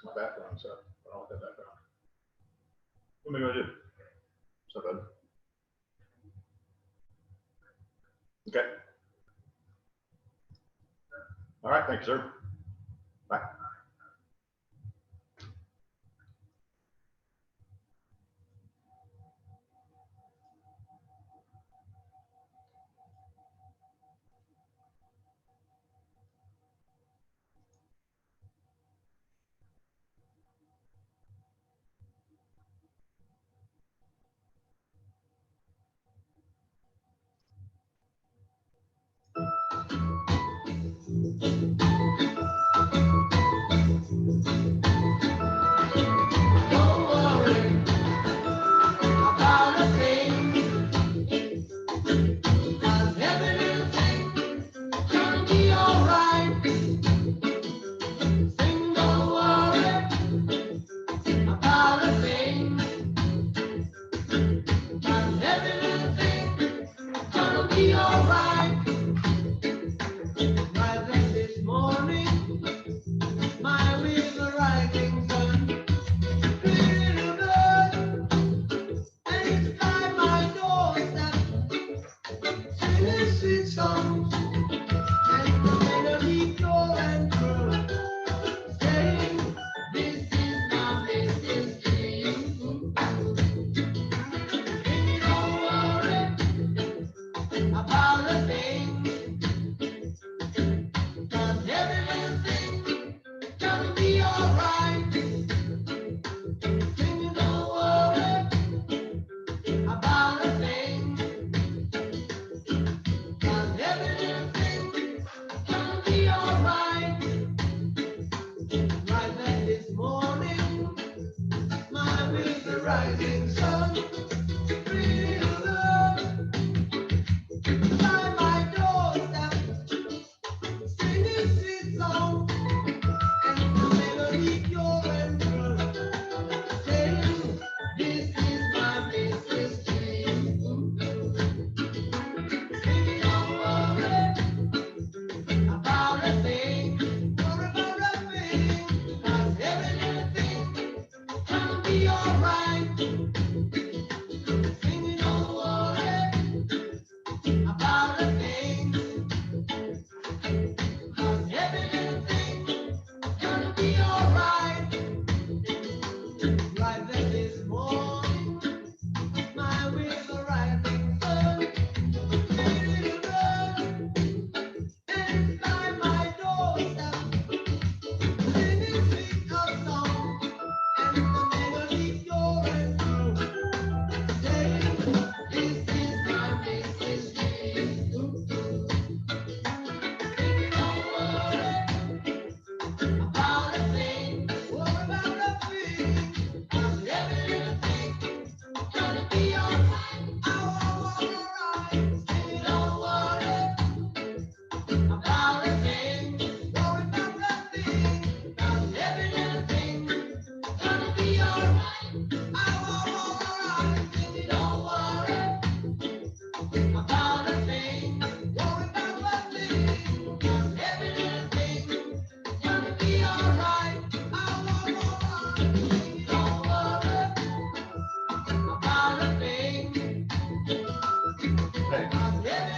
my background, so I don't want that background. What am I gonna do? So good. Okay. All right, thank you, sir. Bye.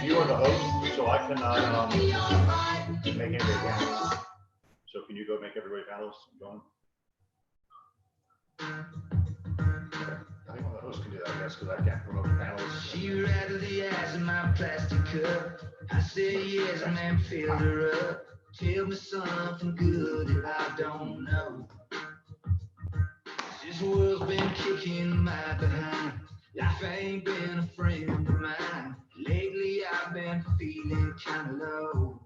You are the host, so I cannot make anybody panelists. So can you go make everybody panelists? Go on. I think the host can do that, I guess, because I can't promote the panelists. She rattled the eyes in my plastic cup. I said yes, and then filled her up. Tell me something good if I don't know. This world's been kicking my behind. Life ain't been a friend of mine. Lately I've been feeling kind of low.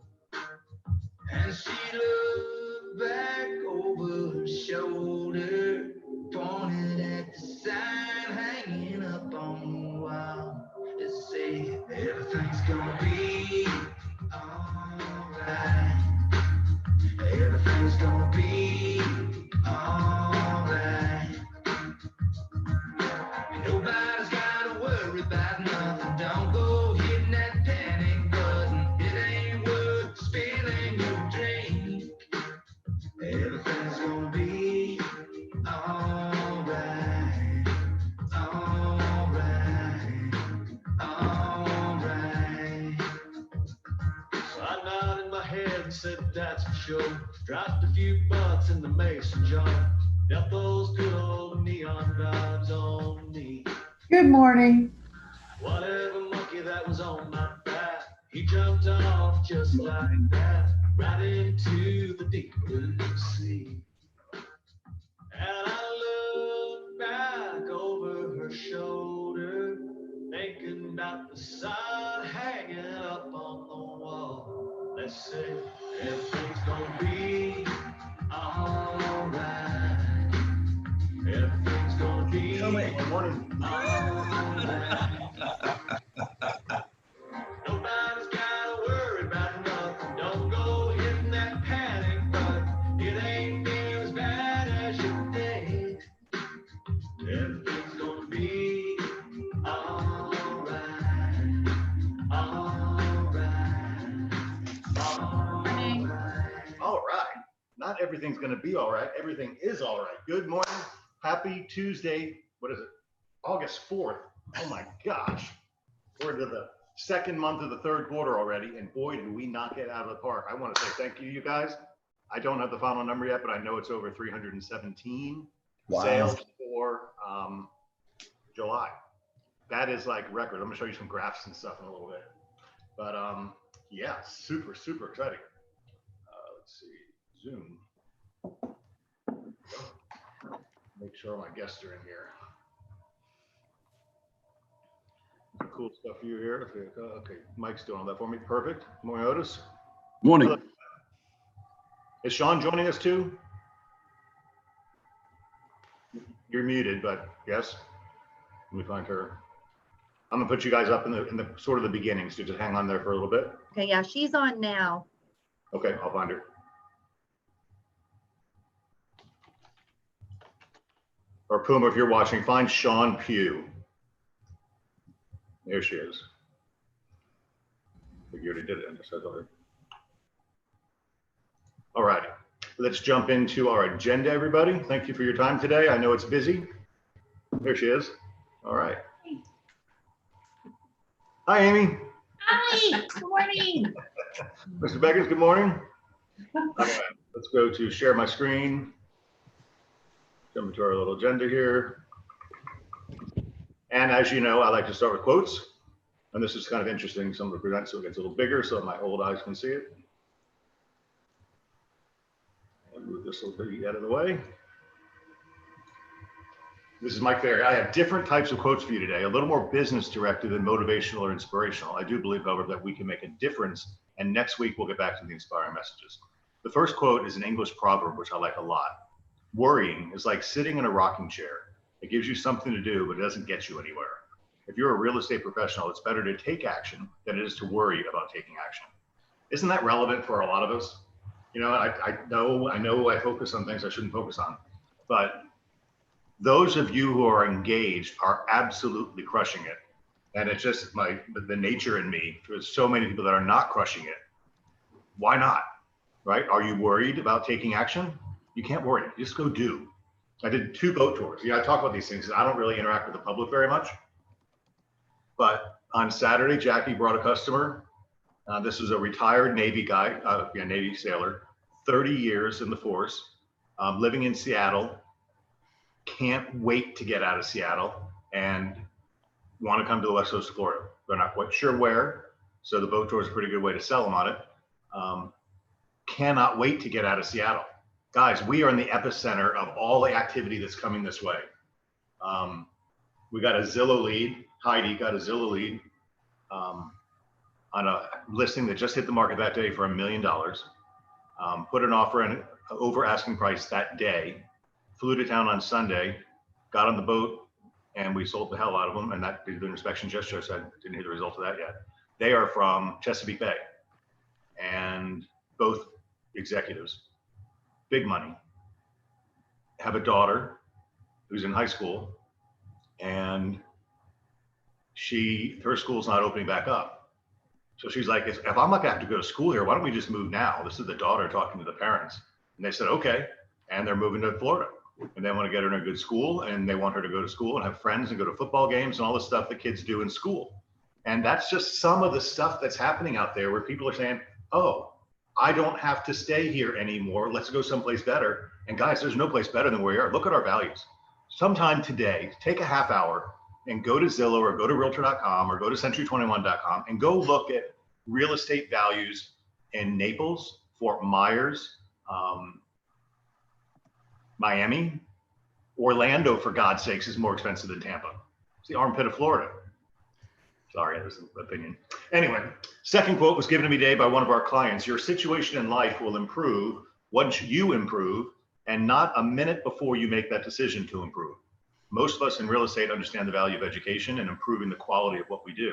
And she looked back over her shoulder, pointed at the sign hanging up on the wall. It said, everything's gonna be alright. Everything's gonna be alright. Nobody's gotta worry about nothing. Don't go hitting that panic button. It ain't worth spilling your drink. Everything's gonna be said that's for sure. Dropped a few bucks in the mason jar. Got those good old neon vibes on me. Good morning. Whatever monkey that was on my back, he jumped off just like that, right into the deep blue sea. And I looked back over her shoulder, thinking about the sun hanging up on the wall. Let's say everything's gonna be alright. Everything's gonna be Good morning. alright. Nobody's gotta worry about nothing. Don't go hitting that panic button. It ain't near as bad as you think. Everything's gonna be alright. All right. Not everything's going to be all right. Everything is all right. Good morning. Happy Tuesday. What is it? August 4th. Oh my gosh. We're into the second month of the third quarter already. And boy, do we knock it out of the park. I want to say thank you, you guys. I don't have the final number yet, but I know it's over 317 sales for July. That is like record. I'm going to show you some graphs and stuff in a little bit. But yeah, super, super exciting. Let's see. Zoom. Make sure my guests are in here. Some cool stuff for you here. Okay, Mike's doing all that for me. Perfect. Morning, Otis. Morning. Hello. Is Sean joining us too? You're muted, but yes. Let me find her. I'm gonna put you guys up in the sort of the beginnings, so just hang on there for a little bit. Okay, yeah, she's on now. Okay, I'll find her. Or Puma, if you're watching, find Sean Pugh. There she is. You already did it. I just said. All right, let's jump into our agenda, everybody. Thank you for your time today. I know it's busy. There she is. All right. Hi, Amy. Hi, good morning. Mr. Beckers, good morning. All right, let's go to share my screen. Jump into our little agenda here. And as you know, I like to start with quotes. And this is kind of interesting. Some of it present so it gets a little bigger so my old eyes can see it. And move this a little bit out of the way. This is Mike Ferry. I have different types of quotes for you today, a little more business directed than motivational or inspirational. I do believe, however, that we can make a difference. And next week, we'll get back to the inspiring messages. The first quote is an English proverb, which I like a lot. Worrying is like sitting in a rocking chair. It gives you something to do, but it doesn't get you anywhere. If you're a real estate professional, it's better to take action than it is to worry about taking action. Isn't that relevant for a lot of us? You know, I know I focus on things I shouldn't focus on, but those of you who are engaged are absolutely crushing it. And it's just the nature in me. There's so many people that are not crushing it. Why not? Right? Are you worried about taking action? You can't worry, just go do. I did 2 boat tours. Yeah, I talk about these things. I don't really interact with the public very much. But on Saturday, Jackie brought a customer. This was a retired Navy guy, Navy sailor, 30 years in the force, living in Seattle, can't wait to get out of Seattle and want to come to the West Coast of Florida. They're not quite sure where, so the boat tour is a pretty good way to sell them on it. Cannot wait to get out of Seattle. Guys, we are in the epicenter of all the activity that's coming this way. We got a Zillow lead. Heidi got a Zillow lead on a listing that just hit the market that day for $1 million. Put an offer in over asking price that day. Flew to town on Sunday, got on the boat, and we sold the hell out of them. And that did the inspection just so I didn't hear the result of that yet. They are from Chesapeake Bay, and both executives, big money, have a daughter who's in high school, and her school's not opening back up. So she's like, if I'm not gonna have to go to school here, why don't we just move now? This is the daughter talking to the parents. And they said, okay. And they're moving to Florida. And they want to get her in a good school, and they want her to go to school and have friends and go to football games and all the stuff that kids do in school. And that's just some of the stuff that's happening out there where people are saying, oh, I don't have to stay here anymore. Let's go someplace better. And guys, there's no place better than where we are. Look at our values. Sometime today, take a half hour and go to Zillow or go to Realtor.com or go to Century21.com and go look at real estate values in Naples, Fort Myers, Miami, Orlando, for God's sakes, is more expensive than Tampa. It's the armpit of Florida. Sorry, that was an opinion. Anyway, second quote was given to me today by one of our clients. Your situation in life will improve once you improve, and not a minute before you make that decision to improve. Most of us in real estate understand the value of education and improving the quality of what we do.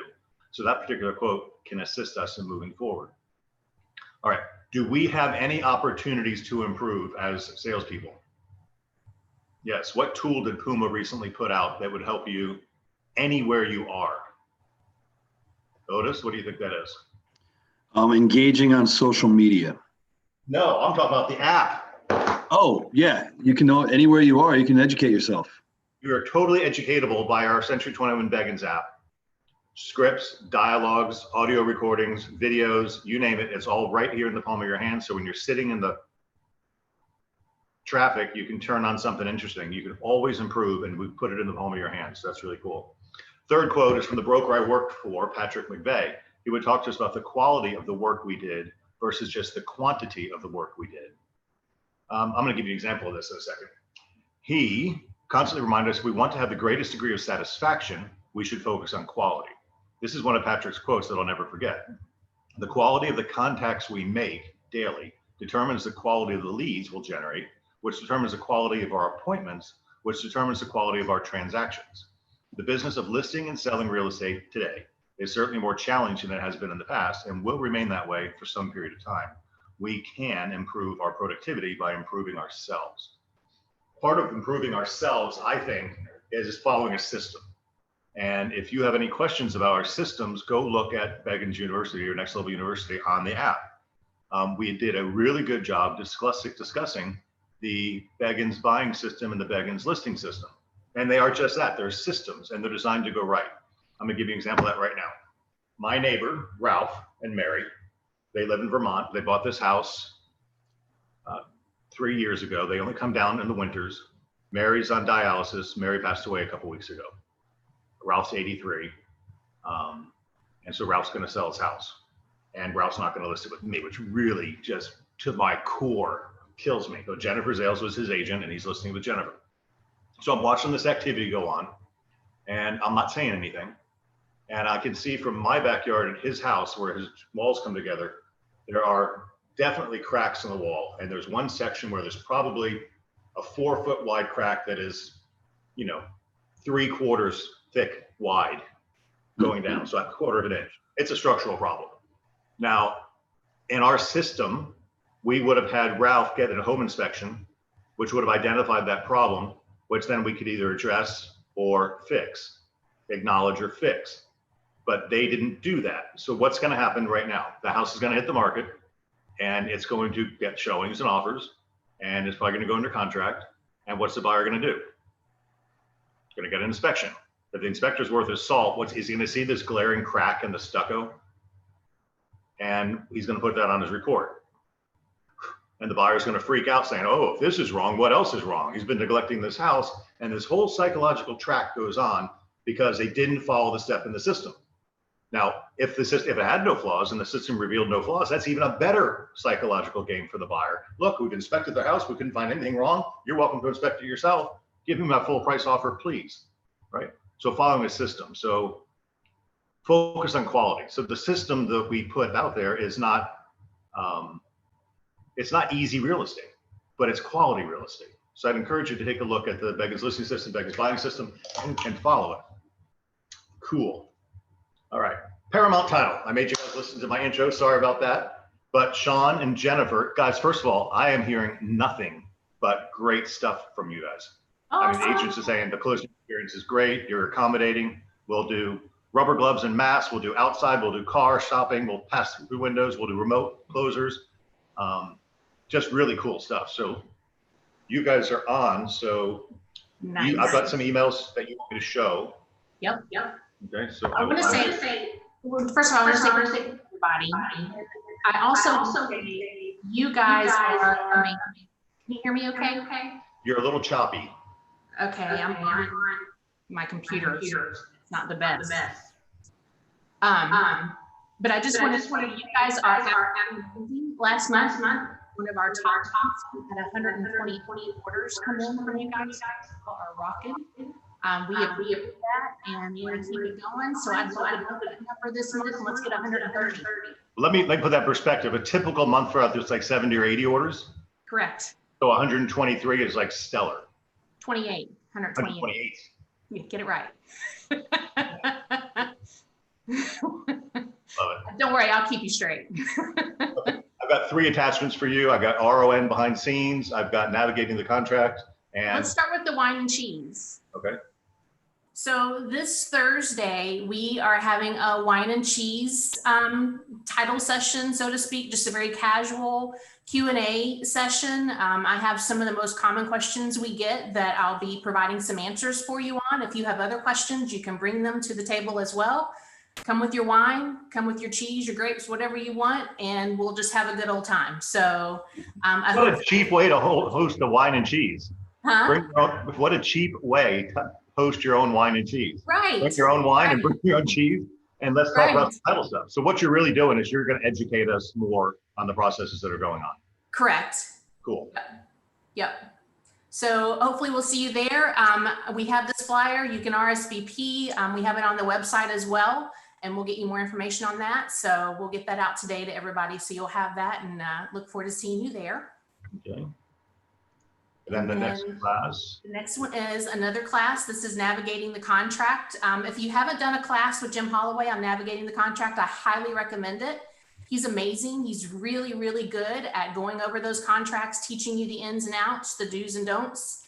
So that particular quote can assist us in moving forward. All right, do we have any opportunities to improve as salespeople? Yes, what tool did Puma recently put out that would help you anywhere you are? Otis, what do you think that is? Engaging on social media. No, I'm talking about the app. Oh, yeah. You can know anywhere you are, you can educate yourself. You are totally educatable by our Century 21 Beggins app. Scripts, dialogues, audio recordings, videos, you name it. It's all right here in the palm of your hand. So when you're sitting in the traffic, you can turn on something interesting. You can always improve, and we put it in the palm of your hand. So that's really cool. Third quote is from the broker I worked for, Patrick McVeigh. He would talk to us about the quality of the work we did versus just the quantity of the work we did. I'm going to give you an example of this in a second. He constantly reminded us, if we want to have the greatest degree of satisfaction, we should focus on quality. This is one of Patrick's quotes that I'll never forget. The quality of the contacts we make daily determines the quality of the leads we'll generate, which determines the quality of our appointments, which determines the quality of our transactions. The business of listing and selling real estate today is certainly more challenging than it has been in the past and will remain that way for some period of time. We can improve our productivity by improving ourselves. Part of improving ourselves, I think, is following a system. And if you have any questions about our systems, go look at Beggins University or Next Level University on the app. We did a really good job discussing the Beggins buying system and the Beggins listing system. And they are just that. They're systems, and they're designed to go right. I'm going to give you an example of that right now. My neighbor, Ralph and Mary, they live in Vermont. They bought this house 3 years ago. They only come down in the winters. Mary's on dialysis. Mary passed away a couple weeks ago. Ralph's 83. And so Ralph's going to sell his house. And Ralph's not going to list it with me, which really just to my core kills me. But Jennifer Zales was his agent, and he's listing with Jennifer. So I'm watching this activity go on, and I'm not saying anything. And I can see from my backyard at his house, where his walls come together, there are definitely cracks in the wall. And there's one section where there's probably a 4 foot wide crack that is, 3/4 thick wide going down. So a 1/4 of an inch. It's a structural problem. Now, in our system, we would have had Ralph get a home inspection, which would have identified that problem, which then we could either address or fix, acknowledge or fix. But they didn't do that. So what's going to happen right now? The house is going to hit the market, and it's going to get showings and offers, and it's probably going to go under contract. And what's the buyer going to do? Going to get an inspection. If the inspector's worth his salt, is he going to see this glaring crack in the stucco? And he's going to put that on his report. And the buyer's going to freak out saying, oh, if this is wrong, what else is wrong? He's been neglecting this house. And this whole psychological track goes on because they didn't follow the step in the system. Now, if it had no flaws and the system revealed no flaws, that's even a better psychological game for the buyer. Look, we've inspected their house. We couldn't find anything wrong. You're welcome to inspect it yourself. Give me my full price offer, please. Right? So following a system. So focus on quality. So the system that we put out there is not, it's not easy real estate, but it's quality real estate. So I'd encourage you to take a look at the Beggins listing system, Beggins buying system, and follow it. Cool. All right. Paramount Title. I made you guys listen to my intro. Sorry about that. But Sean and Jennifer, guys, first of all, I am hearing nothing but great stuff from you guys. Awesome. I mean, the agents are saying the closing experience is great. You're accommodating. We'll do rubber gloves and masks. We'll do outside. We'll do car shopping. We'll pass through windows. We'll do remote closers. Just really cool stuff. So you guys are on. So Nice. I've got some emails that you want me to show. Yep. Okay. So I want to say, first of all, I want to say everybody. I also say you guys are amazing. Can you hear me okay? You're a little choppy. Okay, I'm on my computer. It's not the best. But I just want to say you guys are amazing. Last month, one of our top talks, we had 120 orders come in from you guys. People are rocking. We appreciate that, and we're going to keep it going. So I'd love to put that number this month. Let's get 130. Let me put that in perspective. A typical month for us, there's like 70 or 80 orders. Correct. So 123 is like stellar. 28. 128. Yeah, get it right. Love it. Don't worry, I'll keep you straight. I've got 3 attachments for you. I've got RON behind scenes. I've got navigating the contract. And Let's start with the wine and cheese. okay. So this Thursday, we are having a wine and cheese title session, so to speak, just a very casual Q&A session. I have some of the most common questions we get that I'll be providing some answers for you on. If you have other questions, you can bring them to the table as well. Come with your wine, come with your cheese, your grapes, whatever you want, and we'll just have a good old time. So What a cheap way to host a wine and cheese. Huh? What a cheap way to host your own wine and cheese. Right. Bring your own wine and bring your own cheese, and let's talk about Right. the title stuff. So what you're really doing is you're going to educate us more on the processes that are going on. Correct. Cool. Yep. So hopefully we'll see you there. We have this flyer. You can RSVP. We have it on the website as well, and we'll get you more information on that. So we'll get that out today to everybody. So you'll have that, and look forward to seeing you there. Okay. Then the next class. The next one is another class. This is navigating the contract. If you haven't done a class with Jim Holloway on navigating the contract, I highly recommend it. He's amazing. He's really, really good at going over those contracts, teaching you the ins and outs, the do's and don'ts.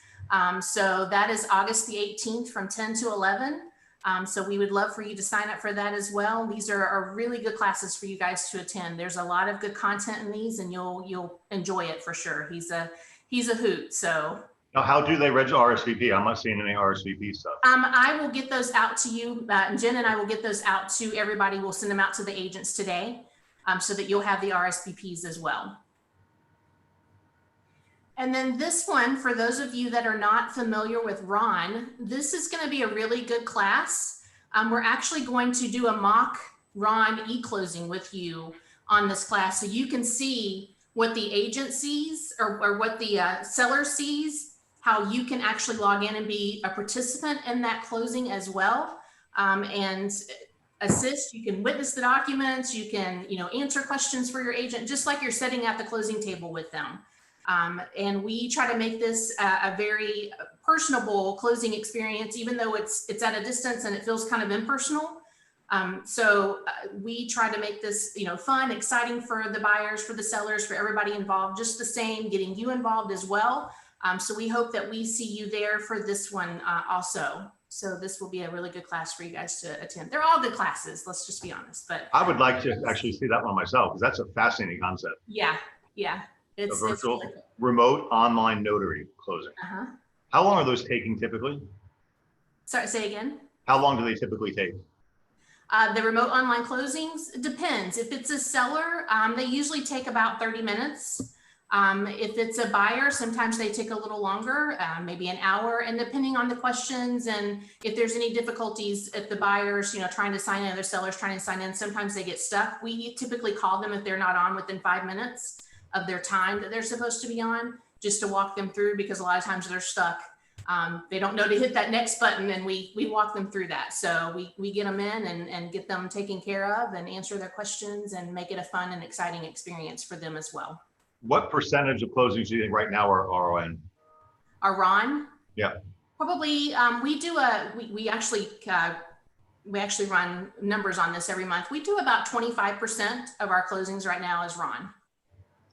So that is August the 18th from 10 to 11. So we would love for you to sign up for that as well. These are really good classes for you guys to attend. There's a lot of good content in these, and you'll enjoy it for sure. He's a hoot. So Now, how do they register RSVP? I'm not seeing any RSVP stuff. I will get those out to you. Jen and I will get those out to everybody. We'll send them out to the agents today, so that you'll have the RSVPs as well. And then this one, for those of you that are not familiar with Ron, this is going to be a really good class. We're actually going to do a mock Ron e-closing with you on this class, so you can see what the agent sees or what the seller sees, how you can actually log in and be a participant in that closing as well, and assist. You can witness the documents, you can answer questions for your agent, just like you're sitting at the closing table with them. And we try to make this a very personable closing experience, even though it's at a distance and it feels kind of impersonal. So we try to make this, fun, exciting for the buyers, for the sellers, for everybody involved, just the same, getting you involved as well. So we hope that we see you there for this one also. So this will be a really good class for you guys to attend. They're all good classes, let's just be honest. But I would like to actually see that one myself, because that's a fascinating concept. yeah. A virtual remote online notary closing. How long are those taking typically? Sorry, say again. How long do they typically take? The remote online closings, it depends. If it's a seller, they usually take about 30 minutes. If it's a buyer, sometimes they take a little longer, maybe an hour, and depending on the questions and if there's any difficulties, if the buyers, trying to sign in, other sellers trying to sign in, sometimes they get stuck. We typically call them if they're not on within 5 minutes of their time that they're supposed to be on, just to walk them through, because a lot of times they're stuck. They don't know to hit that next button, and we walk them through that. So we get them in and get them taken care of and answer their questions and make it a fun and exciting experience for them as well. What percentage of closings do you think right now are RON? Our Ron? Yeah. Probably, we actually run numbers on this every month. We do about 25% of our closings right now is Ron.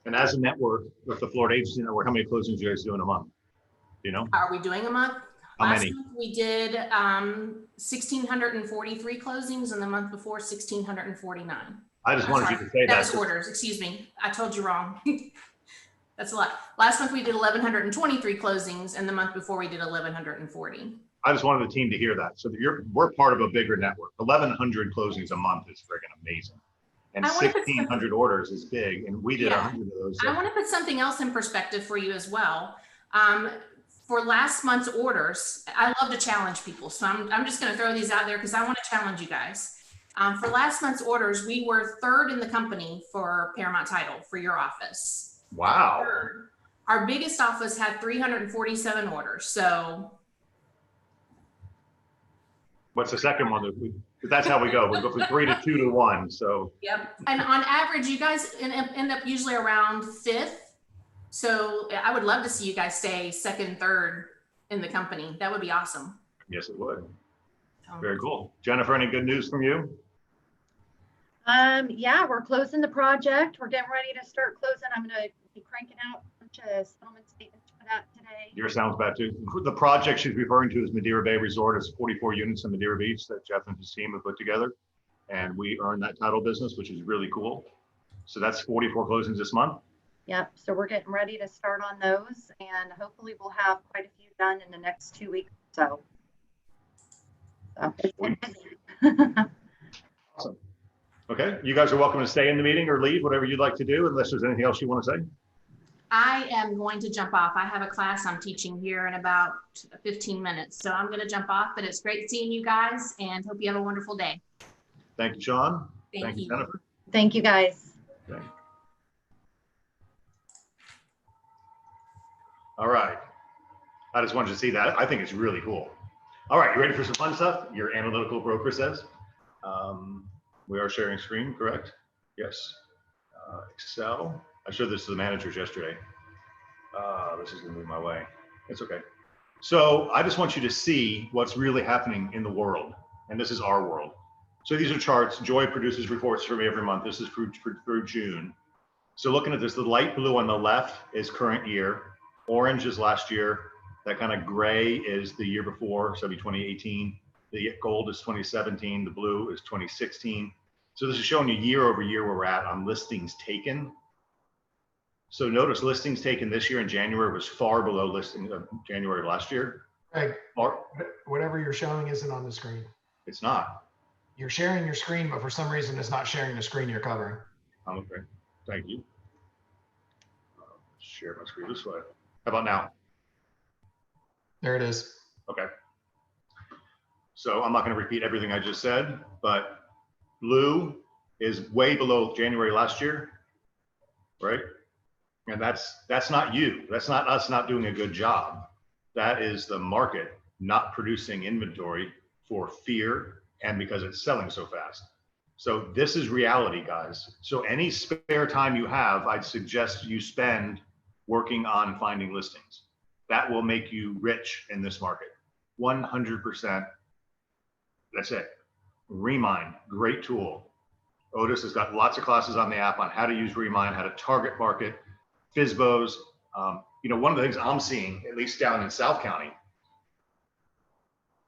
And as a network, with the Florida Agency Network, how many closings do you guys do in a month? Do you know? Are we doing a month? How Last many? month we did 1,643 closings, and the month before 1,649. I just wanted you to say that. That's orders, excuse me. I told you wrong. That's a lot. Last month we did 1,123 closings, and the month before we did 1,140. I just wanted the team to hear that. So we're part of a bigger network. 1,100 closings a month is friggin' amazing. And I wanna put 1,600 orders is big, and we did Yeah. 100 of those. I want to put something else in perspective for you as well. For last month's orders, I love to challenge people. So I'm just going to throw these out there because I want to challenge you guys. For last month's orders, we were third in the company for Paramount Title for your office. Wow. Third. Our biggest office had 347 orders. So What's the second one? That's how we go. We go from 3 to 2 to 1. So yep. And on average, you guys end up usually around fifth. So I would love to see you guys stay second, third in the company. That would be awesome. yes, it would. Very cool. Jennifer, any good news from you? Yeah, we're closing the project. We're getting ready to start closing. I'm gonna be cranking out a bunch of settlement statements for that today. Yours sounds bad too. The project she's referring to is Madeira Bay Resort. It's 44 units in Madeira Beach that Jeff and his team have put together. And we earn that title business, which is really cool. So that's 44 closings this month. Yep, so we're getting ready to start on those, and hopefully we'll have quite a few done in the next 2 weeks or so. It's been busy. Awesome. Okay, you guys are welcome to stay in the meeting or leave, whatever you'd like to do, unless there's anything else you want to say. I am going to jump off. I have a class I'm teaching here in about 15 minutes. So I'm going to jump off, but it's great seeing you guys and hope you have a wonderful day. Thank you, Sean. Thank you. Jennifer. Thank you, guys. Okay. All right. I just wanted to see that. I think it's really cool. All right, you ready for some fun stuff? Your analytical broker says. We are sharing screen, correct? Yes. Excel. I showed this to the managers yesterday. This is gonna move my way. It's okay. So I just want you to see what's really happening in the world. And this is our world. So these are charts. Joy produces reports for me every month. This is through June. So looking at this, the light blue on the left is current year. Orange is last year. That kind of gray is the year before, so it'll be 2018. The gold is 2017. The blue is 2016. So this is showing you year over year where we're at on listings taken. So notice listings taken this year in January was far below listing of January of last year. Greg, Or whatever you're showing isn't on the screen. it's not. You're sharing your screen, but for some reason it's not sharing the screen you're covering. I'm afraid. Thank you. Share my screen this way. How about now? There it is. Okay. So I'm not going to repeat everything I just said, but blue is way below January last year, right? And that's not you. That's not us not doing a good job. That is the market not producing inventory for fear and because it's selling so fast. So this is reality, guys. So any spare time you have, I'd suggest you spend working on finding listings. That will make you rich in this market. 100%. That's it. Remind, great tool. Otis has got lots of classes on the app on how to use Remind, how to target market, FSBOs. One of the things I'm seeing, at least down in South County,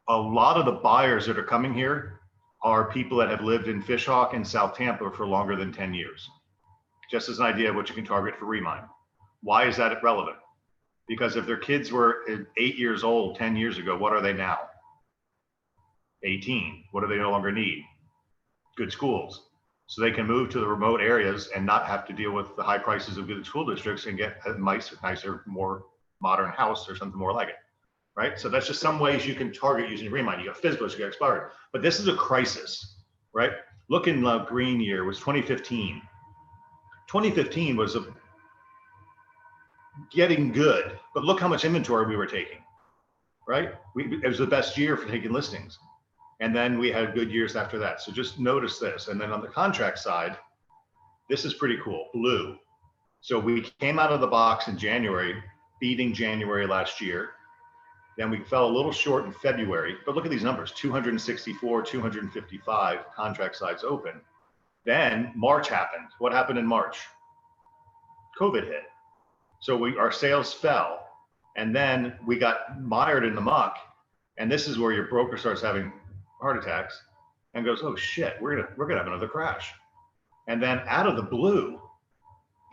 a lot of the buyers that are coming here are people that have lived in Fishhawk and South Tampa for longer than 10 years. Just as an idea of what you can target for Remind. Why is that relevant? Because if their kids were 8 years old 10 years ago, what are they now? 18. What do they no longer need? Good schools. So they can move to the remote areas and not have to deal with the high prices of good school districts and get a nicer, more modern house or something more like it, right? So that's just some ways you can target using Remind. You got FSBOs, you got expired, but this is a crisis, right? Look in the green year was 2015. 2015 was getting good, but look how much inventory we were taking, right? It was the best year for taking listings. And then we had good years after that. So just notice this. And then on the contract side, this is pretty cool, blue. So we came out of the box in January, beating January last year. Then we fell a little short in February, but look at these numbers, 264, 255 contract sides open. Then March happened. What happened in March? COVID hit. So our sales fell, and then we got mired in the muck. And this is where your broker starts having heart attacks and goes, oh shit, we're gonna have another crash. And then out of the blue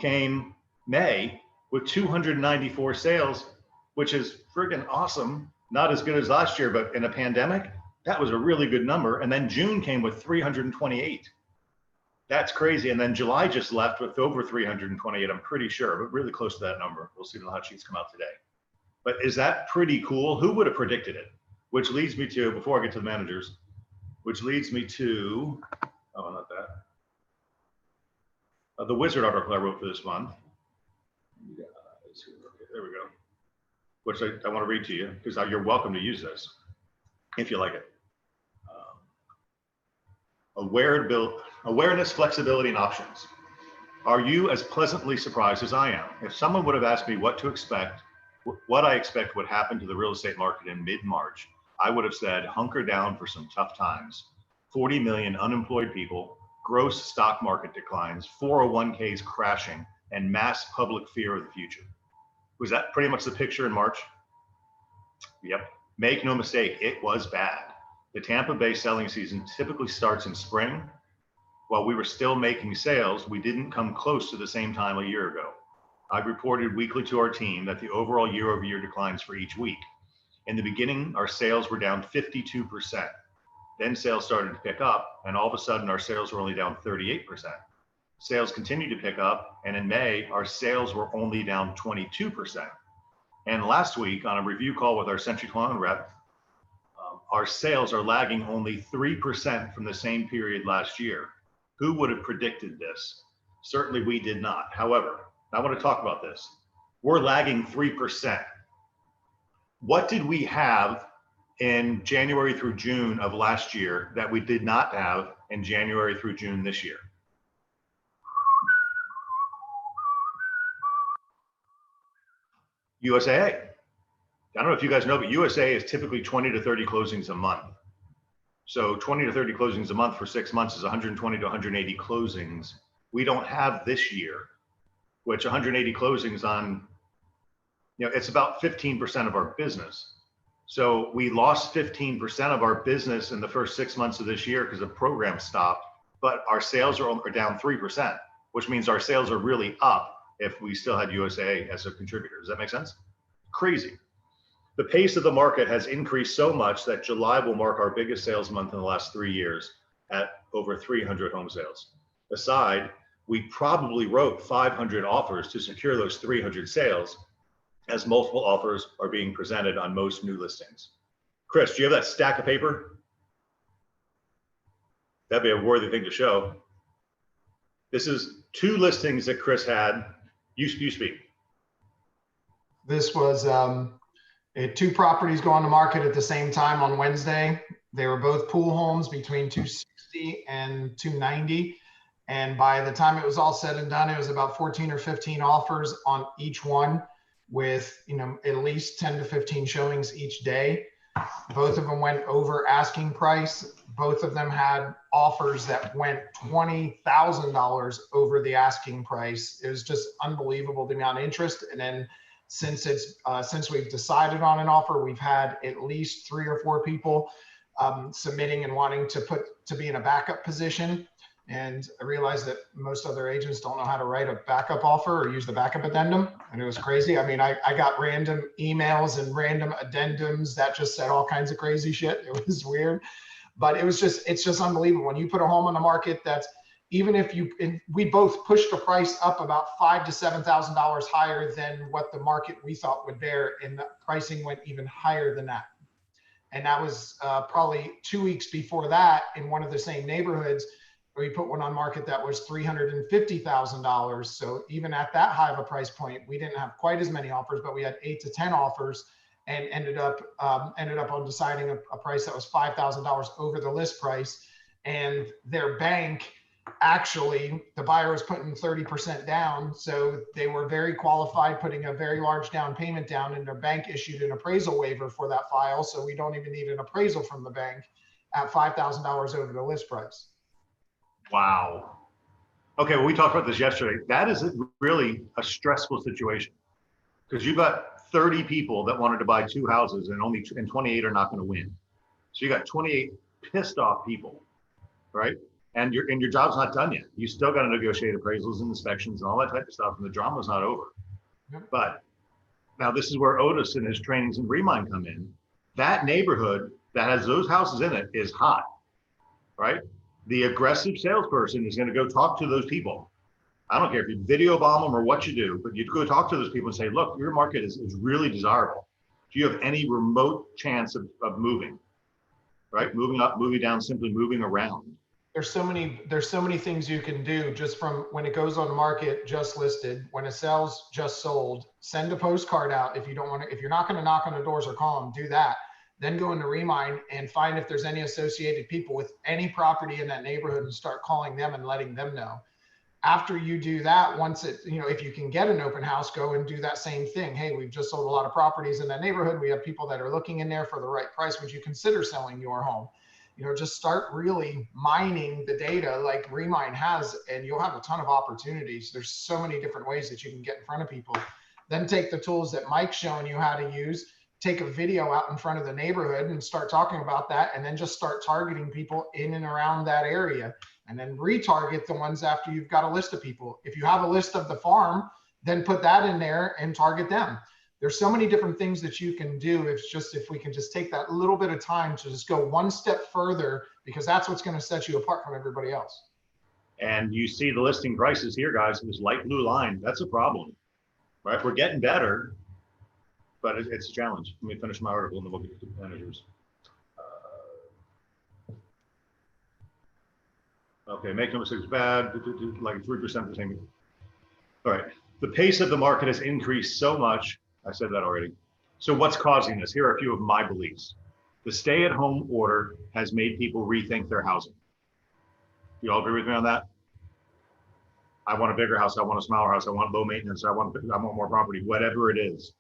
came May with 294 sales, which is friggin' awesome. Not as good as last year, but in a pandemic, that was a really good number. And then June came with 328. That's crazy. And then July just left with over 328, I'm pretty sure, but really close to that number. We'll see when the hot sheets come out today. But is that pretty cool? Who would have predicted it? Which leads me to, before I get to the managers, which leads me to, oh, not that. The Wizard article I wrote for this month. Yeah, there we go. Which I want to read to you because you're welcome to use this if you like it. Awareness, flexibility, and options. Are you as pleasantly surprised as I am? If someone would have asked me what to expect, what I expect would happen to the real estate market in mid-March, I would have said, hunker down for some tough times. 40 million unemployed people, gross stock market declines, 401ks crashing, and mass public fear of the future. Was that pretty much the picture in March? Yep. Make no mistake, it was bad. The Tampa Bay selling season typically starts in spring. While we were still making sales, we didn't come close to the same time a year ago. I reported weekly to our team that the overall year-over-year declines for each week. In the beginning, our sales were down 52%. Then sales started to pick up, and all of a sudden our sales were only down 38%. Sales continued to pick up, and in May, our sales were only down 22%. And last week, on a review call with our Century 21 rep, our sales are lagging only 3% from the same period last year. Who would have predicted this? Certainly we did not. However, I want to talk about this. We're lagging 3%. What did we have in January through June of last year that we did not have in January through June this year? USAA. I don't know if you guys know, but USAA is typically 20 to 30 closings a month. So 20 to 30 closings a month for 6 months is 120 to 180 closings. We don't have this year, which 180 closings on, it's about 15% of our business. So we lost 15% of our business in the first 6 months of this year because the program stopped, but our sales are down 3%, which means our sales are really up if we still had USAA as a contributor. Does that make sense? Crazy. The pace of the market has increased so much that July will mark our biggest sales month in the last 3 years at over 300 home sales. Aside, we probably wrote 500 offers to secure those 300 sales, as multiple offers are being presented on most new listings. Chris, do you have that stack of paper? That'd be a worthy thing to show. This is 2 listings that Chris had. You speak. This was 2 properties going to market at the same time on Wednesday. They were both pool homes between 260 and 290. And by the time it was all said and done, it was about 14 or 15 offers on each one with, at least 10 to 15 showings each day. Both of them went over asking price. Both of them had offers that went $20,000 over the asking price. It was just unbelievable, the amount of interest. And then since we've decided on an offer, we've had at least 3 or 4 people submitting and wanting to be in a backup position. And I realized that most other agents don't know how to write a backup offer or use the backup addendum. And it was crazy. I mean, I got random emails and random addendums that just said all kinds of crazy shit. It was weird, but it's just unbelievable. When you put a home on the market that's, even if we both pushed the price up about $5,000 to $7,000 higher than what the market we thought would bear, and the pricing went even higher than that. And that was probably 2 weeks before that in one of the same neighborhoods. We put one on market that was $350,000. So even at that high of a price point, we didn't have quite as many offers, but we had 8 to 10 offers, and ended up on deciding a price that was $5,000 over the list price. And their bank, actually, the buyer was putting 30% down. So they were very qualified, putting a very large down payment down, and their bank issued an appraisal waiver for that file. So we don't even need an appraisal from the bank at $5,000 over the list price. Wow. Okay, well, we talked about this yesterday. That is really a stressful situation because you've got 30 people that wanted to buy 2 houses and 28 are not going to win. So you got 28 pissed off people, right? And your job's not done yet. You still got to negotiate appraisals and inspections and all that type of stuff, and the drama's not over. Yep. But now this is where Otis and his trainings and Remind come in. That neighborhood that has those houses in it is hot, right? The aggressive salesperson is going to go talk to those people. I don't care if you video bomb them or what you do, but you go talk to those people and say, look, your market is really desirable. Do you have any remote chance of moving, right? Moving up, moving down, simply moving around. There's so many things you can do just from when it goes on the market, just listed, when it sells, just sold. Send a postcard out if you don't want to, if you're not going to knock on the doors or call them, do that. Then go into Remind and find if there's any associated people with any property in that neighborhood and start calling them and letting them know. After you do that, once it, you know, if you can get an open house, go and do that same thing. Hey, we've just sold a lot of properties in that neighborhood. We have people that are looking in there for the right price. Would you consider selling your home? You know, just start really mining the data like Remind has, and you'll have a ton of opportunities. There's so many different ways that you can get in front of people. Then take the tools that Mike's showing you how to use, take a video out in front of the neighborhood and start talking about that, and then just start targeting people in and around that area, and then retarget the ones after you've got a list of people. If you have a list of the farm, then put that in there and target them. There's so many different things that you can do. It's just, if we can just take that little bit of time to just go one step further, because that's what's going to set you apart from everybody else. And you see the listing prices here, guys, this light blue line, that's a problem, right? We're getting better, but it's a challenge. Let me finish my article and then we'll get to the managers. Okay, make no mistakes, bad, like 3% the same. All right, the pace of the market has increased so much. I said that already. So what's causing this? Here are a few of my beliefs. The stay-at-home order has made people rethink their housing. You all agree with me on that? I want a bigger house. I want a smaller house. I want low maintenance. I want more property, whatever it is.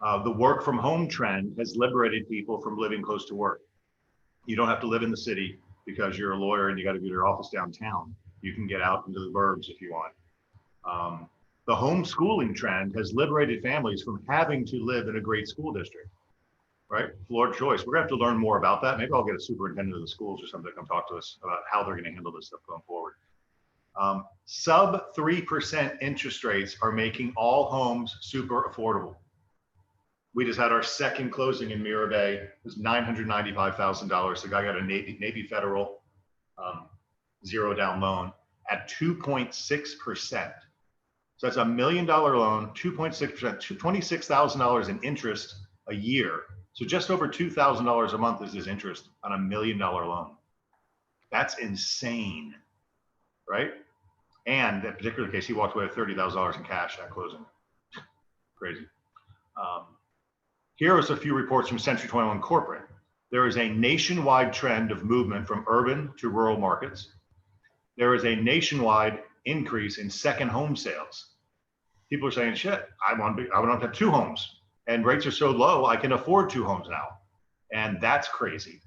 The work from home trend has liberated people from living close to work. You don't have to live in the city because you're a lawyer and you got to go to your office downtown. You can get out into the burbs if you want. The homeschooling trend has liberated families from having to live in a great school district, right? Floor choice. We're gonna have to learn more about that. Maybe I'll get a superintendent of the schools or something to come talk to us about how they're gonna handle this stuff going forward. Sub 3% interest rates are making all homes super affordable. We just had our second closing in Mirror Bay. It was $995,000. The guy got a Navy Federal zero down loan at 2.6%. So that's $1 million loan, 2.6%, $26,000 in interest a year. So just over $2,000 a month is his interest on $1 million loan. That's insane, right? And that particular case, he walked away with $30,000 in cash at closing. Crazy. Here are a few reports from Century 21 Corporate. There is a nationwide trend of movement from urban to rural markets. There is a nationwide increase in second home sales. People are saying, shit, I want to have two homes, and rates are so low, I can afford two homes now. And that's crazy.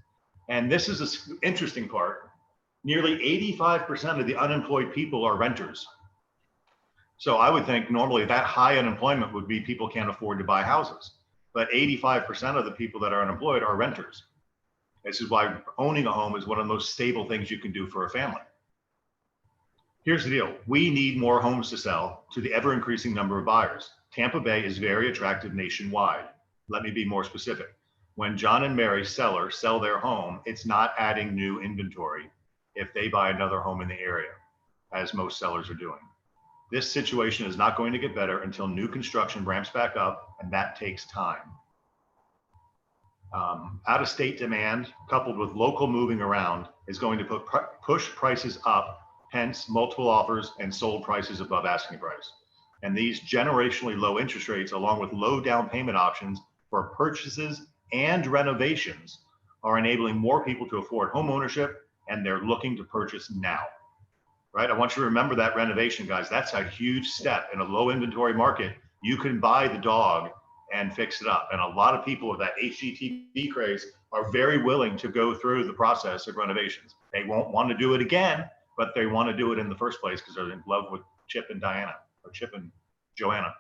And this is the interesting part. Nearly 85% of the unemployed people are renters. So I would think normally that high unemployment would be people can't afford to buy houses, but 85% of the people that are unemployed are renters. This is why owning a home is one of the most stable things you can do for a family. Here's the deal. We need more homes to sell to the ever increasing number of buyers. Tampa Bay is very attractive nationwide. Let me be more specific. When John and Mary seller sell their home, it's not adding new inventory if they buy another home in the area, as most sellers are doing. This situation is not going to get better until new construction ramps back up, and that takes time. Out-of-state demand coupled with local moving around is going to push prices up, hence multiple offers and sold prices above asking price. And these generationally low interest rates, along with low down payment options for purchases and renovations, are enabling more people to afford home ownership, and they're looking to purchase now, right? I want you to remember that renovation, guys. That's a huge step in a low inventory market. You can buy the dog and fix it up. And a lot of people with that HGTV craze are very willing to go through the process of renovations. They won't want to do it again, but they want to do it in the first place because they're in love with Chip and Diana, or Chip and Joanna.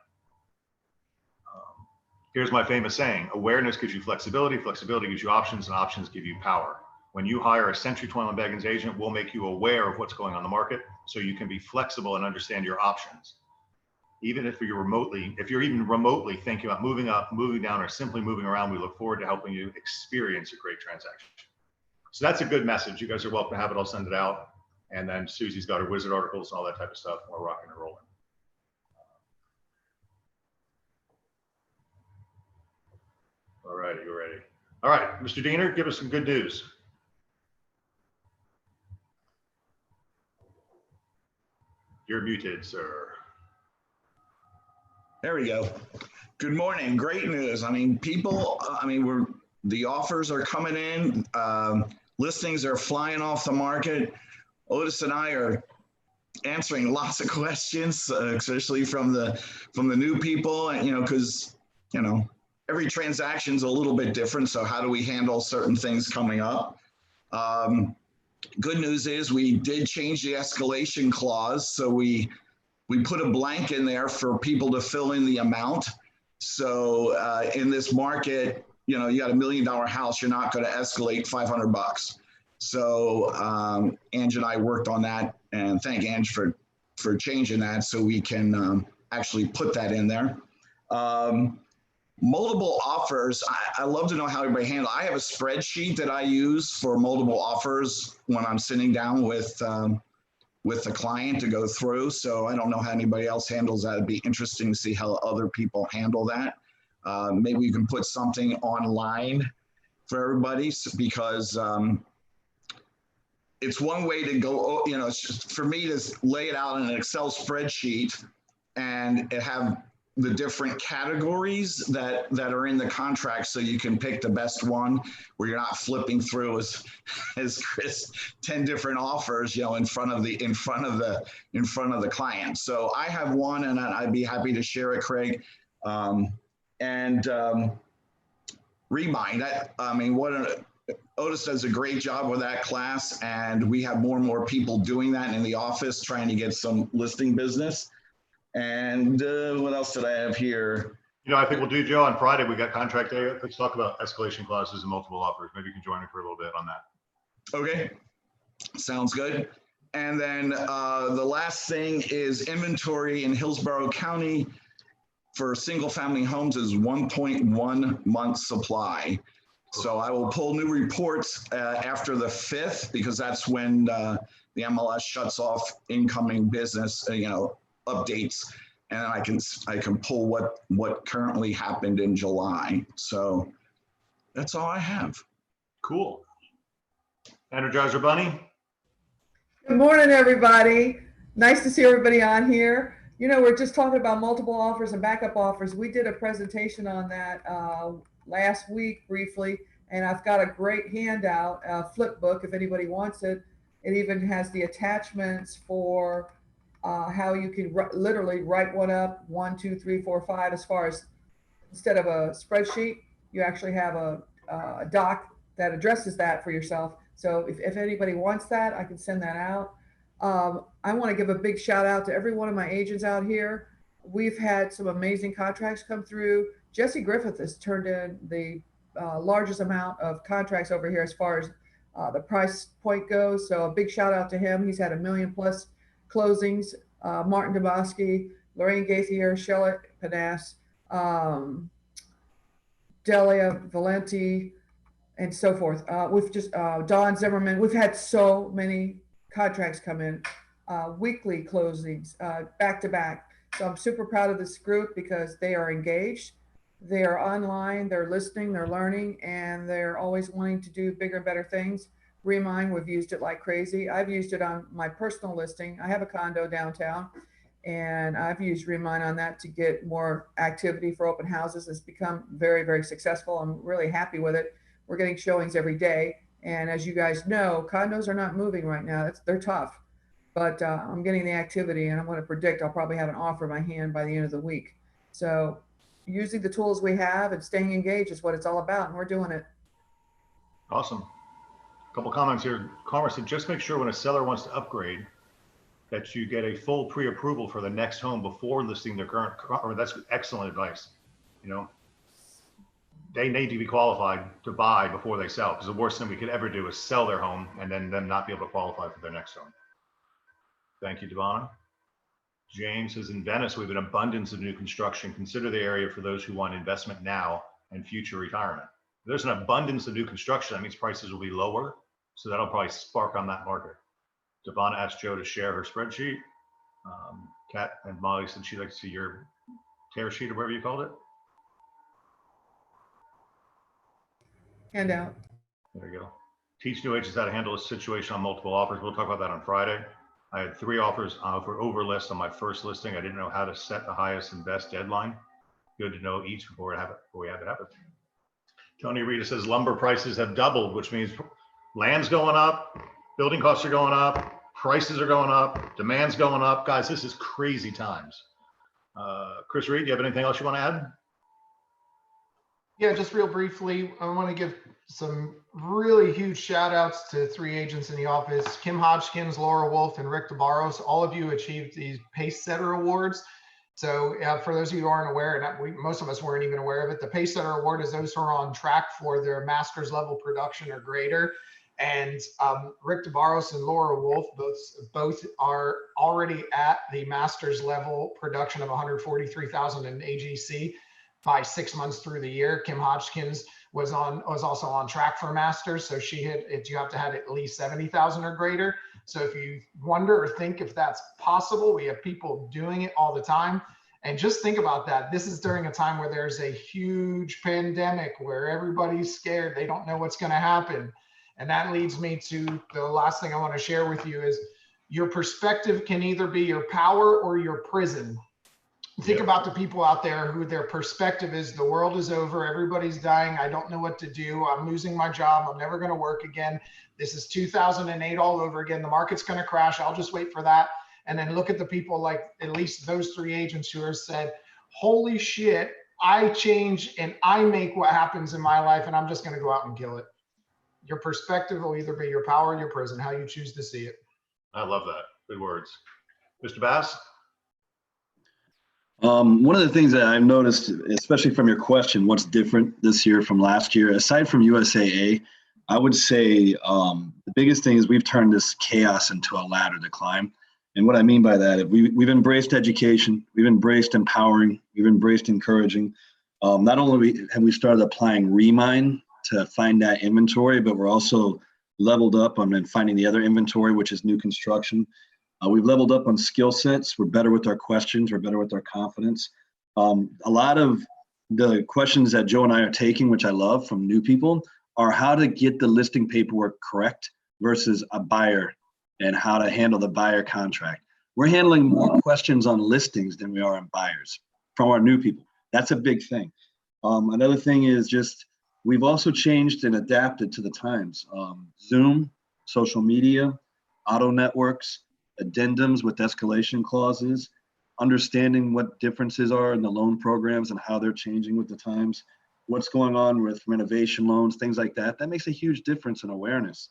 Here's my famous saying: awareness gives you flexibility, flexibility gives you options, and options give you power. When you hire a Century 21 Beggins agent, we'll make you aware of what's going on in the market so you can be flexible and understand your options. Even if you're even remotely thinking about moving up, moving down, or simply moving around, we look forward to helping you experience a great transaction. So that's a good message. You guys are welcome to have it. I'll send it out. And then Susie's got her wizard articles and all that type of stuff. We're rocking and rolling. All righty, you're ready. All right, Mr. Diener, give us some good news. You're muted, sir. There we go. Good morning. Great news. I mean, the offers are coming in. Listings are flying off the market. Otis and I are answering lots of questions, especially from the new people, and because every transaction's a little bit different. So how do we handle certain things coming up? Good news is we did change the escalation clause. So we put a blank in there for people to fill in the amount. So in this market, you got $1 million house, you're not going to escalate $500. So Ange and I worked on that, and thank Ange for changing that so we can actually put that in there. Multiple offers, I love to know how everybody handles. I have a spreadsheet that I use for multiple offers when I'm sitting down with the client to go through. So I don't know how anybody else handles that. It'd be interesting to see how other people handle that. Maybe we can put something online for everybody, because it's one way to go, it's just for me to lay it out in an Excel spreadsheet and have the different categories that are in the contract, so you can pick the best one where you're not flipping through as Chris 10 different offers, in front of the client. So I have one, and I'd be happy to share it, Craig. Remind, Otis does a great job with that class, and we have more and more people doing that in the office, trying to get some listing business. And what else did I have here? I think we'll do, Joe, on Friday. We got contract day. Let's talk about escalation clauses and multiple offers. Maybe you can join me for a little bit on that. Okay, sounds good. And then the last thing is inventory in Hillsborough County for single family homes is 1.1 month supply. So I will pull new reports after the 5th, because that's when the MLS shuts off incoming business, updates, and I can pull what currently happened in July. So that's all I have. Cool. Energizer Bunny. Good morning, everybody. Nice to see everybody on here. We're just talking about multiple offers and backup offers. We did a presentation on that last week briefly, and I've got a great handout, flip book, if anybody wants it. It even has the attachments for how you can literally write one up, 1, 2, 3, 4, 5, as far as instead of a spreadsheet, you actually have a doc that addresses that for yourself. So if anybody wants that, I can send that out. I want to give a big shout out to every one of my agents out here. We've had some amazing contracts come through. Jesse Griffith has turned in the largest amount of contracts over here as far as the price point goes. So a big shout out to him. He's had 1 million+ closings. Martin Dabowski, Lorraine Gaithier, Shelley Panas, Delia Valenti, and so forth. We've just Don Zimmerman. We've had so many contracts come in, weekly closings, back to back. So I'm super proud of this group because they are engaged. They are online, they're listening, they're learning, and they're always wanting to do bigger and better things. Remind, we've used it like crazy. I've used it on my personal listing. I have a condo downtown, and I've used Remind on that to get more activity for open houses. It's become very, very successful. I'm really happy with it. We're getting showings every day. And as you guys know, condos are not moving right now. They're tough, but I'm getting the activity, and I'm going to predict I'll probably have an offer in my hand by the end of the week. So using the tools we have and staying engaged is what it's all about, and we're doing it. Awesome. A couple comments here. Commerce said, just make sure when a seller wants to upgrade that you get a full pre-approval for the next home before listing their current car. That's excellent advice. They need to be qualified to buy before they sell, because the worst thing we could ever do is sell their home and then them not be able to qualify for their next home. Thank you, Devon. James says, in Venice, we have an abundance of new construction. Consider the area for those who want investment now and future retirement. If there's an abundance of new construction, that means prices will be lower. So that'll probably spark on that market. Devon asked Joe to share her spreadsheet. Kat and Molly said she'd like to see your tear sheet or whatever you called it. Handout. There you go. Teach new agents how to handle a situation on multiple offers. We'll talk about that on Friday. I had 3 offers for over list on my first listing. I didn't know how to set the highest and best deadline. Good to know each before we have it happen. Tony Rita says lumber prices have doubled, which means land's going up, building costs are going up, prices are going up, demand's going up. Guys, this is crazy times. Chris Reed, do you have anything else you want to add? Yeah, just real briefly, I want to give some really huge shout outs to 3 agents in the office, Kim Hodgkins, Laura Wolf, and Rick DeBarros. All of you achieved these Pace Setter Awards. So for those of you who aren't aware, and most of us weren't even aware of it, the Pace Setter Award is those who are on track for their master's level production or greater. And Rick DeBarros and Laura Wolf both are already at the master's level production of 143,000 in AGC by 6 months through the year. Kim Hodgkins was also on track for masters, so she hit it. You have to have at least 70,000 or greater. So if you wonder or think if that's possible, we have people doing it all the time. And just think about that. This is during a time where there's a huge pandemic where everybody's scared. They don't know what's going to happen. And that leads me to the last thing I want to share with you is your perspective can either be your power or your prison. Think about the people out there who their perspective is the world is over, everybody's dying, I don't know what to do, I'm losing my job, I'm never going to work again. This is 2008 all over again. The market's going to crash. I'll just wait for that. And then look at the people like at least those 3 agents who have said, holy shit, I change and I make what happens in my life and I'm just going to go out and kill it. Your perspective will either be your power or your prison, how you choose to see it. I love that. Good words. Mr. Bass? One of the things that I've noticed, especially from your question, what's different this year from last year, aside from USAA, I would say the biggest thing is we've turned this chaos into a ladder to climb. And what I mean by that, we've embraced education, we've embraced empowering, we've embraced encouraging. Not only have we started applying Remine to find that inventory, but we're also leveled up on then finding the other inventory, which is new construction. We've leveled up on skill sets. We're better with our questions. We're better with our confidence. A lot of the questions that Joe and I are taking, which I love from new people, are how to get the listing paperwork correct versus a buyer and how to handle the buyer contract. We're handling more questions on listings than we are on buyers from our new people. That's a big thing. Another thing is just we've also changed and adapted to the times. Zoom, social media, auto networks, addendums with escalation clauses, understanding what differences are in the loan programs and how they're changing with the times, what's going on with renovation loans, things like that. That makes a huge difference in awareness.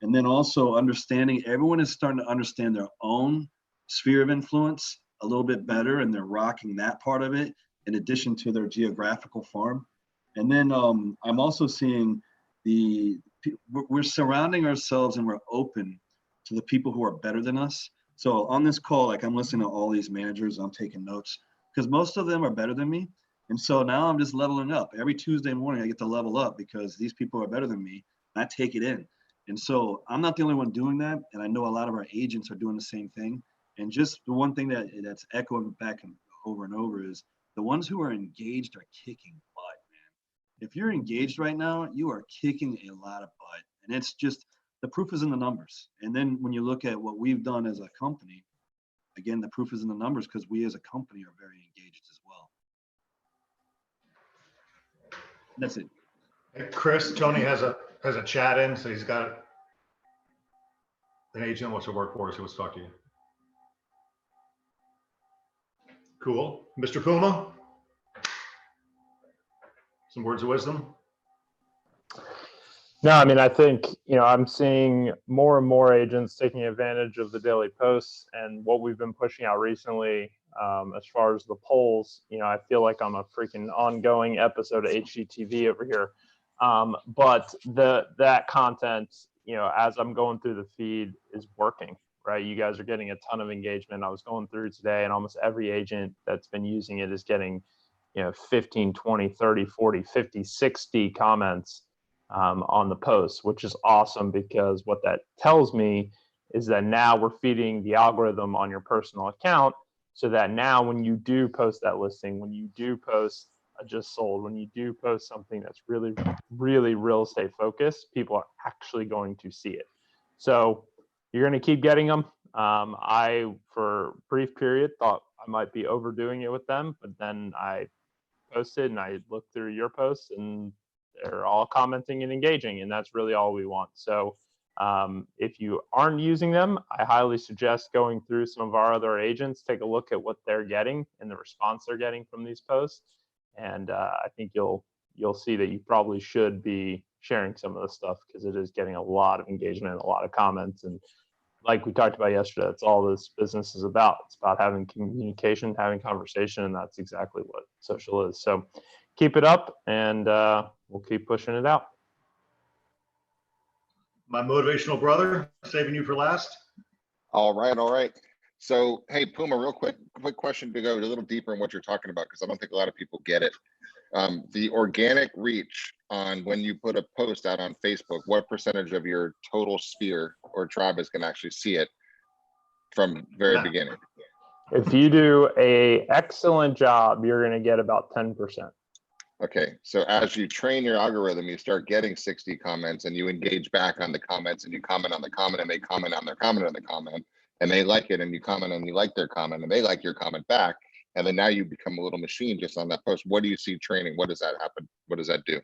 And then also understanding, everyone is starting to understand their own sphere of influence a little bit better, and they're rocking that part of it in addition to their geographical farm. And then I'm also seeing we're surrounding ourselves and we're open to the people who are better than us. So on this call, like I'm listening to all these managers, I'm taking notes because most of them are better than me. And so now I'm just leveling up. Every Tuesday morning, I get to level up because these people are better than me. And I take it in. And so I'm not the only one doing that. And I know a lot of our agents are doing the same thing. And just the one thing that's echoing back and over is the ones who are engaged are kicking butt, man. If you're engaged right now, you are kicking a lot of butt. And it's just, the proof is in the numbers. And then when you look at what we've done as a company, again, the proof is in the numbers because we as a company are very engaged as well. That's it. Hey, Chris, Tony has a chat in, so he's got an agent wants to work for us who wants to talk to you. Cool. Mr. Puma? Some words of wisdom? No, I mean, I think, I'm seeing more and more agents taking advantage of the daily posts and what we've been pushing out recently as far as the polls. I feel like I'm a freaking ongoing episode of HGTV over here. But that content, as I'm going through the feed is working, right? You guys are getting a ton of engagement. I was going through today and almost every agent that's been using it is getting, 15, 20, 30, 40, 50, 60 comments. on the post, which is awesome, because what that tells me is that now we're feeding the algorithm on your personal account, so that now when you do post that listing, when you do post a just sold, when you do post something that's really, really real estate focused, people are actually going to see it. So you're going to keep getting them. I, for a brief period, thought I might be overdoing it with them, but then I posted and I looked through your posts and they're all commenting and engaging, and that's really all we want. So if you aren't using them, I highly suggest going through some of our other agents, take a look at what they're getting and the response they're getting from these posts. And I think you'll see that you probably should be sharing some of this stuff, because it is getting a lot of engagement and a lot of comments. And like we talked about yesterday, that's all this business is about. It's about having communication, having conversation, and that's exactly what social is. So keep it up, and we'll keep pushing it out. My motivational brother, saving you for last. All right. So, hey, Puma, real quick question to go a little deeper in what you're talking about, because I don't think a lot of people get it. The organic reach on when you put a post out on Facebook, what percentage of your total sphere or tribe is going to actually see it from very beginning? If you do an excellent job, you're going to get about 10%. Okay, so as you train your algorithm, you start getting 60 comments, and you engage back on the comments, and you comment on the comment, and they comment on their comment on the comment, and they like it, and you comment and you like their comment, and they like your comment back, and then now you become a little machine just on that post. What do you see training? What does that happen? What does that do?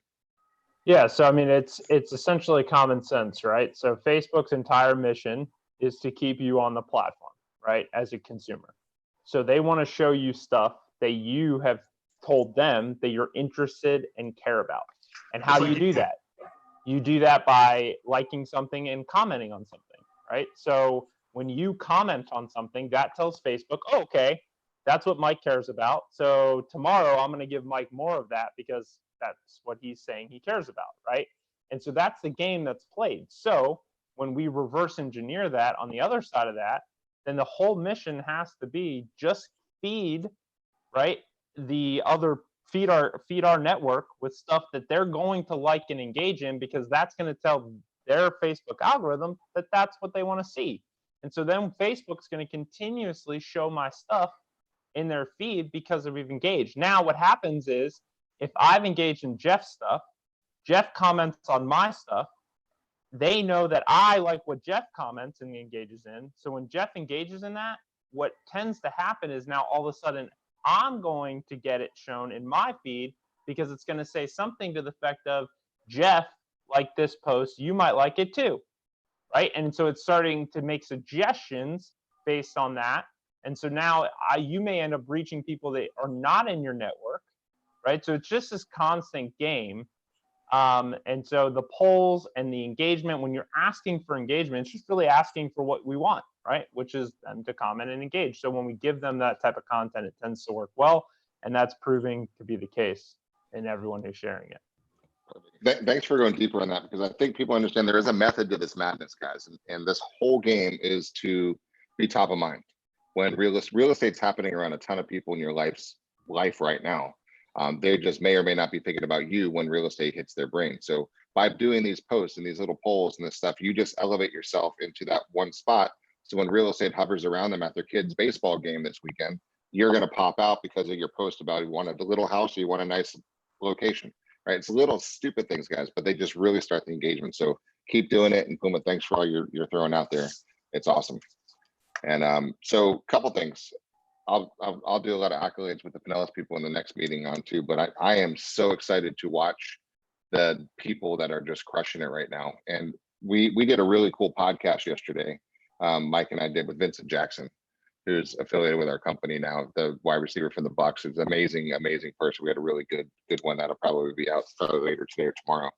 Yeah, so I mean, it's essentially common sense, right? So Facebook's entire mission is to keep you on the platform, right, as a consumer. So they want to show you stuff that you have told them that you're interested and care about. And how do you do that? You do that by liking something and commenting on something, right? So when you comment on something, that tells Facebook, oh, okay, that's what Mike cares about. So tomorrow I'm going to give Mike more of that, because that's what he's saying he cares about, right? And so that's the game that's played. So when we reverse engineer that on the other side of that, then the whole mission has to be just feed, right, the other feed our network with stuff that they're going to like and engage in, because that's going to tell their Facebook algorithm that that's what they want to see. And so then Facebook's going to continuously show my stuff in their feed because we've engaged. Now what happens is, if I've engaged in Jeff's stuff, Jeff comments on my stuff, they know that I like what Jeff comments and engages in. So when Jeff engages in that, what tends to happen is now all of a sudden I'm going to get it shown in my feed, because it's going to say something to the effect of, Jeff liked this post, you might like it too, right? And so it's starting to make suggestions based on that. And so now you may end up reaching people that are not in your network, right? So it's just this constant game. And so the polls and the engagement, when you're asking for engagement, it's just really asking for what we want, right? Which is them to comment and engage. So when we give them that type of content, it tends to work well. And that's proving to be the case in everyone who's sharing it. Thanks for going deeper on that, because I think people understand there is a method to this madness, guys. And this whole game is to be top of mind. When real estate's happening around a ton of people in your life right now, they just may or may not be thinking about you when real estate hits their brain. So by doing these posts and these little polls and this stuff, you just elevate yourself into that one spot. So when real estate hovers around them at their kids' baseball game this weekend, you're going to pop out because of your post about you want a little house or you want a nice location, right? It's little stupid things, guys, but they just really start the engagement. So keep doing it. And Puma, thanks for all you're throwing out there. It's awesome. And so a couple things. I'll do a lot of accolades with the Pinellas people in the next meeting on too, but I am so excited to watch the people that are just crushing it right now. And we did a really cool podcast yesterday. Mike and I did with Vincent Jackson, who's affiliated with our company now, the wide receiver from the Bucks. It's an amazing person. We had a really good one that'll probably be out later today or tomorrow.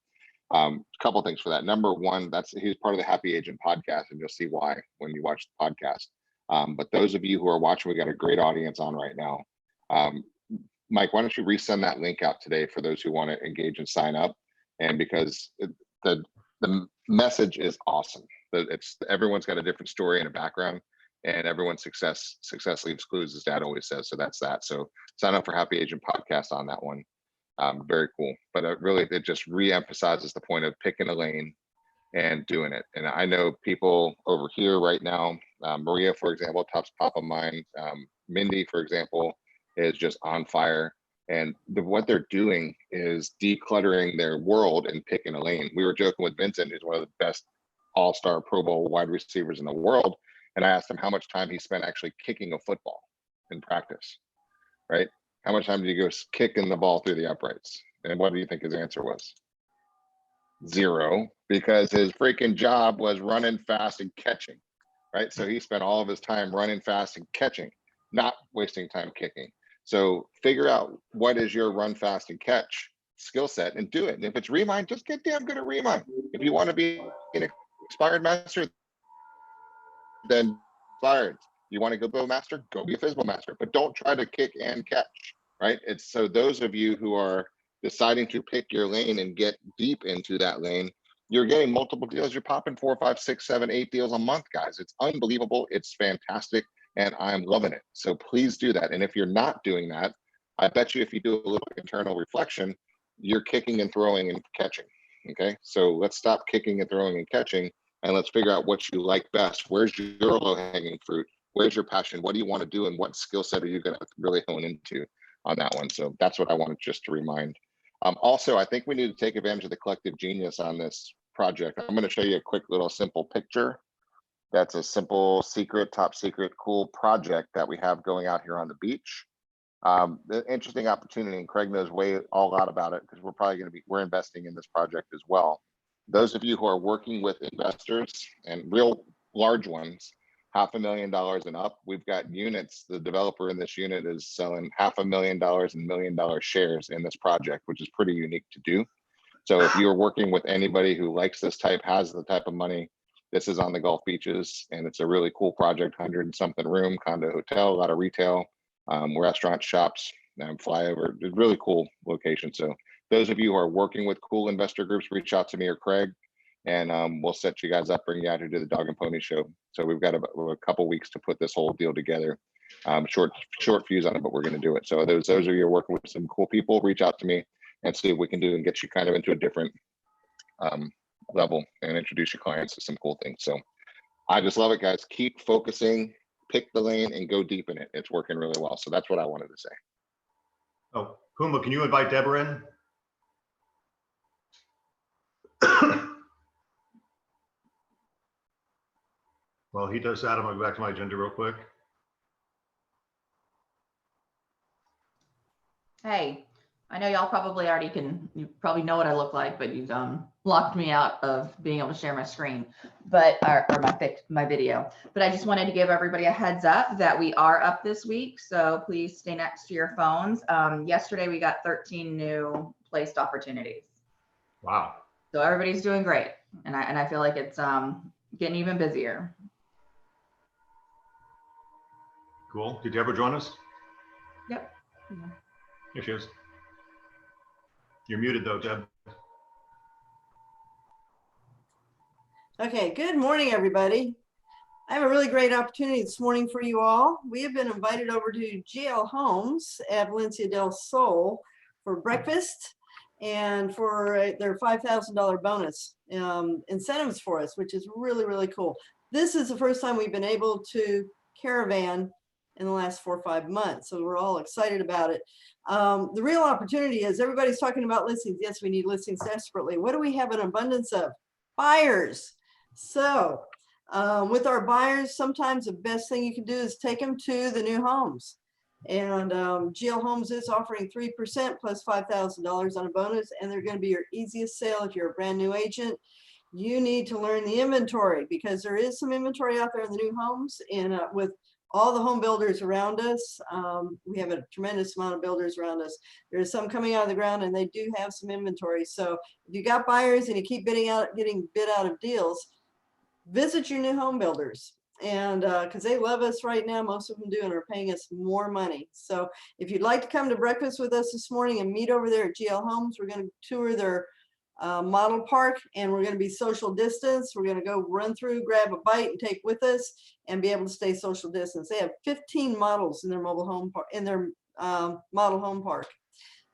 A couple things for that. Number one, he's part of the Happy Agent podcast, and you'll see why when you watch the podcast. But those of you who are watching, we got a great audience on right now. Mike, why don't you resend that link out today for those who want to engage and sign up? And because the message is awesome. Everyone's got a different story and a background, and everyone's success leaves clues, as Dad always says. So that's that. So sign up for Happy Agent podcast on that one. Very cool. But really, it just re-emphasizes the point of picking a lane and doing it. And I know people over here right now, Maria, for example, top of mind. Mindy, for example, is just on fire. And what they're doing is decluttering their world and picking a lane. We were joking with Vincent, who's one of the best all-star Pro Bowl wide receivers in the world. And I asked him how much time he spent actually kicking a football in practice, right? How much time did he go kicking the ball through the uprights? And what do you think his answer was? 0, because his freaking job was running fast and catching, right? So he spent all of his time running fast and catching, not wasting time kicking. So figure out what is your run fast and catch skill set and do it. And if it's Remind, just get damn good at Remind. If you want to be an expired master, then expired. You want to go Bill Master, go be a Fizbo Master, but don't try to kick and catch, right? It's so those of you who are deciding to pick your lane and get deep into that lane, you're getting multiple deals. You're popping 4, 5, 6, 7, 8 deals a month, guys. It's unbelievable. It's fantastic. And I'm loving it. So please do that. And if you're not doing that, I bet you if you do a little internal reflection, you're kicking and throwing and catching. Okay. So let's stop kicking and throwing and catching, and let's figure out what you like best. Where's your low hanging fruit? Where's your passion? What do you want to do? And what skill set are you going to really hone into on that one? So that's what I wanted just to remind. Also, I think we need to take advantage of the collective genius on this project. I'm going to show you a quick little simple picture. That's a simple secret, top secret, cool project that we have going out here on the beach. The interesting opportunity, and Craig knows a lot about it because we're investing in this project as well. Those of you who are working with investors and real large ones, $500,000 and up, we've got units. The developer in this unit is selling $500,000 and $1 million shares in this project, which is pretty unique to do. So if you're working with anybody who likes this type, has the type of money, this is on the Gulf beaches, and it's a really cool project, 100 and something room, condo hotel, a lot of retail, restaurant, shops, flyover, really cool location. So those of you who are working with cool investor groups, reach out to me or Craig, and we'll set you guys up, bring you out here to the Dog and Pony Show. So we've got a couple weeks to put this whole deal together. Short fuse on it, but we're going to do it. So those of you who are working with some cool people, reach out to me and see what we can do and get you kind of into a different level and introduce your clients to some cool things. So I just love it, guys. Keep focusing, pick the lane, and go deep in it. It's working really well. So that's what I wanted to say. Oh, Puma, can you invite Deborah in? While he does that, I'm going to go back to my agenda real quick. Hey, I know y'all probably you probably know what I look like, but you've locked me out of being able to share my screen, but or my video. But I just wanted to give everybody a heads up that we are up this week, so please stay next to your phones. Yesterday we got 13 new placed opportunities. Wow. So everybody's doing great, and I feel like it's getting even busier. Cool. Did Deborah join us? Yep. Here she is. You're muted though, Deb. Okay, good morning, everybody. I have a really great opportunity this morning for you all. We have been invited over to GL Homes at Valencia del Sol for breakfast and for their $5,000 bonus incentives for us, which is really, really cool. This is the first time we've been able to caravan in the last 4 or 5 months. So we're all excited about it. The real opportunity is everybody's talking about listings. Yes, we need listings desperately. What do we have an abundance of? Buyers. So with our buyers, sometimes the best thing you can do is take them to the new homes. And GL Homes is offering 3% plus $5,000 on a bonus, and they're going to be your easiest sale if you're a brand new agent. You need to learn the inventory because there is some inventory out there in the new homes, and with all the home builders around us, we have a tremendous amount of builders around us. There's some coming out of the ground, and they do have some inventory. So if you got buyers and you keep getting bid out of deals, visit your new home builders. And because they love us right now, most of them do, and are paying us more money. So if you'd like to come to breakfast with us this morning and meet over there at GL Homes, we're going to tour their model park, and we're going to be social distance. We're going to go run through, grab a bite, and take with us, and be able to stay social distance. They have 15 models in their mobile home park, in their model home park.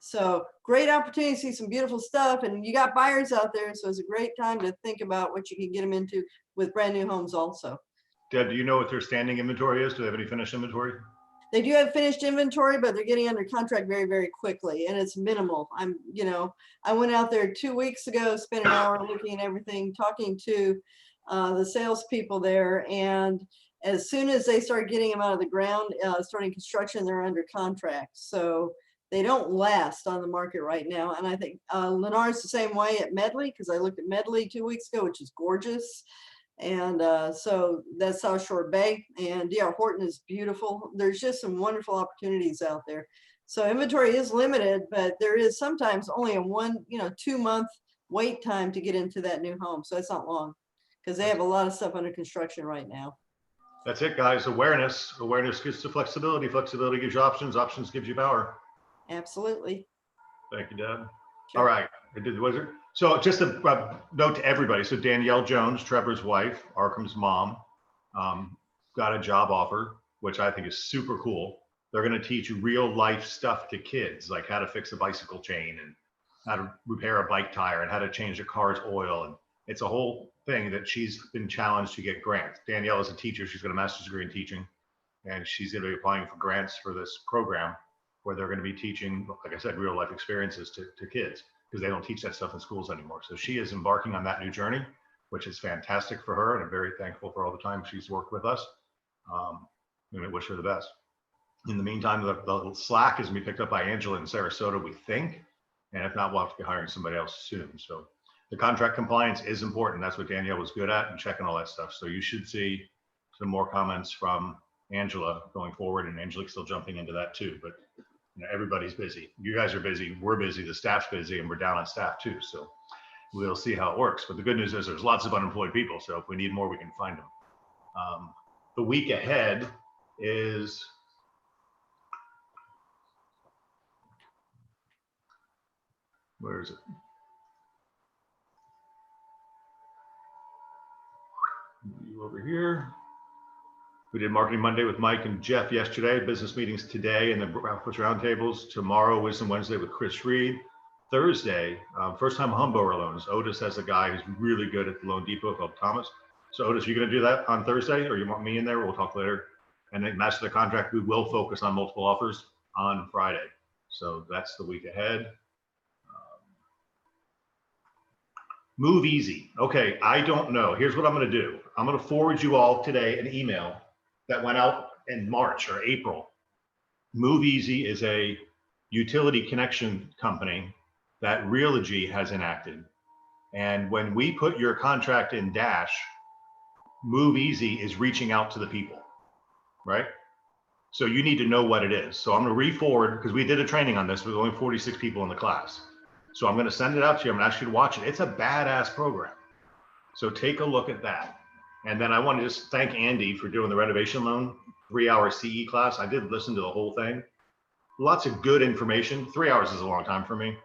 So great opportunity to see some beautiful stuff, and you got buyers out there. So it's a great time to think about what you can get them into with brand new homes also. Deb, do you know what their standing inventory is? Do they have any finished inventory? They do have finished inventory, but they're getting under contract very, very quickly, and it's minimal. I went out there 2 weeks ago, spent an hour looking at everything, talking to the salespeople there, and as soon as they start getting them out of the ground, starting construction, they're under contract. So they don't last on the market right now. And I think Lennar's the same way at Medley, because I looked at Medley 2 weeks ago, which is gorgeous. And so that's South Shore Bay, and D.R. Horton is beautiful. There's just some wonderful opportunities out there. So inventory is limited, but there is sometimes only a 2 month wait time to get into that new home. So that's not long, because they have a lot of stuff under construction right now. That's it, guys. Awareness. Awareness gives to flexibility. Flexibility gives you options. Options gives you power. Absolutely. Thank you, Deb. Sure. All right. I did the wizard. So just a note to everybody. So Danielle Jones, Trevor's wife, Arkham's mom, got a job offer, which I think is super cool. They're going to teach real life stuff to kids, like how to fix a bicycle chain and how to repair a bike tire and how to change a car's oil. And it's a whole thing that she's been challenged to get grants. Danielle is a teacher. She's got a master's degree in teaching, and she's going to be applying for grants for this program where they're going to be teaching, like I said, real life experiences to kids, because they don't teach that stuff in schools anymore. So she is embarking on that new journey, which is fantastic for her. And I'm very thankful for all the time she's worked with us. And I wish her the best. In the meantime, the slack is going to be picked up by Angela in Sarasota, we think. And if not, we'll have to be hiring somebody else soon. So the contract compliance is important. That's what Danielle was good at, and checking all that stuff. So you should see some more comments from Angela going forward, and Angela's still jumping into that too. But everybody's busy. You guys are busy. We're busy. The staff's busy, and we're down on staff too. So we'll see how it works. But the good news is there's lots of unemployed people. So if we need more, we can find them. The week ahead is where is it? You over here. We did Marketing Monday with Mike and Jeff yesterday, business meetings today, and then breakfast roundtables. Tomorrow, Wisdom Wednesday with Chris Reed. Thursday, first time home buyer loans. Otis has a guy who's really good at the Loan Depot called Thomas. So Otis, you going to do that on Thursday, or you want me in there? We'll talk later. And then master the contract, we will focus on multiple offers on Friday. So that's the week ahead. Move easy. Okay, I don't know. Here's what I'm going to do. I'm going to forward you all today an email that went out in March or April. Move Easy is a utility connection company that Realogy has enacted. And when we put your contract in Dash, Move Easy is reaching out to the people, right? So you need to know what it is. So I'm going to re-forward, because we did a training on this with only 46 people in the class. So I'm going to send it out to you. I'm going to ask you to watch it. It's a badass program. So take a look at that. And then I want to just thank Andy for doing the renovation loan 3-hour CE class. I did listen to the whole thing. Lots of good information. 3 hours is a long time for me.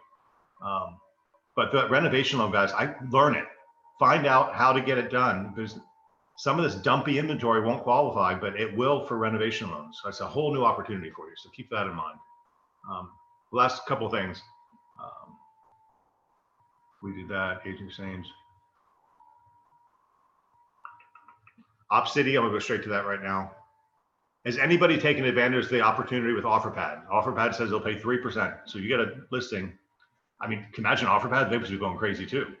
But the renovation loan, guys, I learn it. Find out how to get it done. There's some of this dumpy inventory won't qualify, but it will for renovation loans. So it's a whole new opportunity for you. So keep that in mind. Last couple of things. We did that, Agent Exchange. OpCity, I'm gonna go straight to that right now. Has anybody taken advantage of the opportunity with OfferPad? OfferPad says they'll pay 3%. So you get a listing. I mean, can you imagine OfferPad? They must be going crazy too,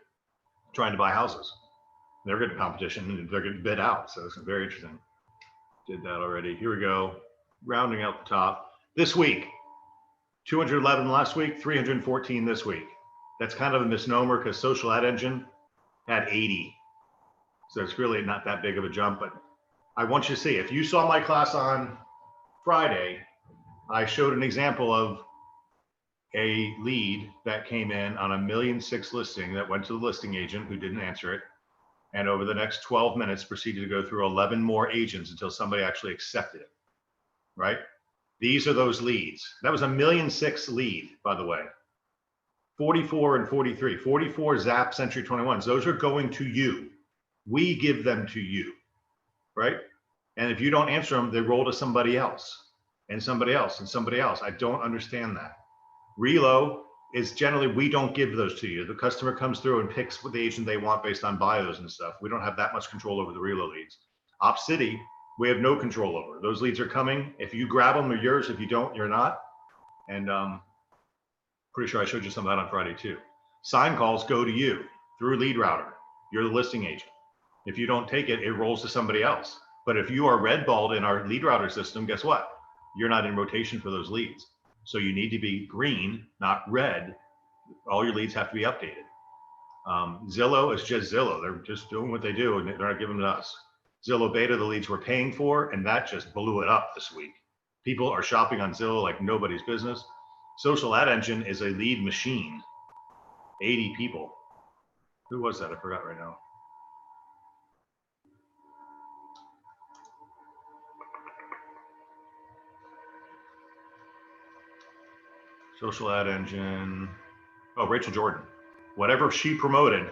trying to buy houses. They're getting competition and they're getting bid out. So it's very interesting. Did that already. Here we go. Rounding out the top. This week, 211 last week, 314 this week. That's kind of a misnomer because Social Ad Engine had 80. So it's really not that big of a jump, but I want you to see, if you saw my class on Friday, I showed an example of a lead that came in on a 1.6 million listing that went to the listing agent who didn't answer it. And over the next 12 minutes proceeded to go through 11 more agents until somebody actually accepted it, right? These are those leads. That was a 1.6 million lead, by the way. 44 and 43, 44 Zap Century 21s. Those are going to you. We give them to you, right? And if you don't answer them, they roll to somebody else and somebody else and somebody else. I don't understand that. Relo is generally, we don't give those to you. The customer comes through and picks what the agent they want based on bios and stuff. We don't have that much control over the Relo leads. OpCity, we have no control over. Those leads are coming. If you grab them, they're yours. If you don't, you're not. And pretty sure I showed you some of that on Friday too. Sign calls go to you through Lead Router. You're the listing agent. If you don't take it, it rolls to somebody else. But if you are red balled in our Lead Router system, guess what? You're not in rotation for those leads. So you need to be green, not red. All your leads have to be updated. Zillow is just Zillow. They're just doing what they do and they're not giving it to us. Zillow Beta, the leads we're paying for, and that just blew it up this week. People are shopping on Zillow like nobody's business. Social Ad Engine is a lead machine. 80 people. Who was that? I forgot right now. Social Ad Engine. Oh, Rachel Jordan. Whatever she promoted,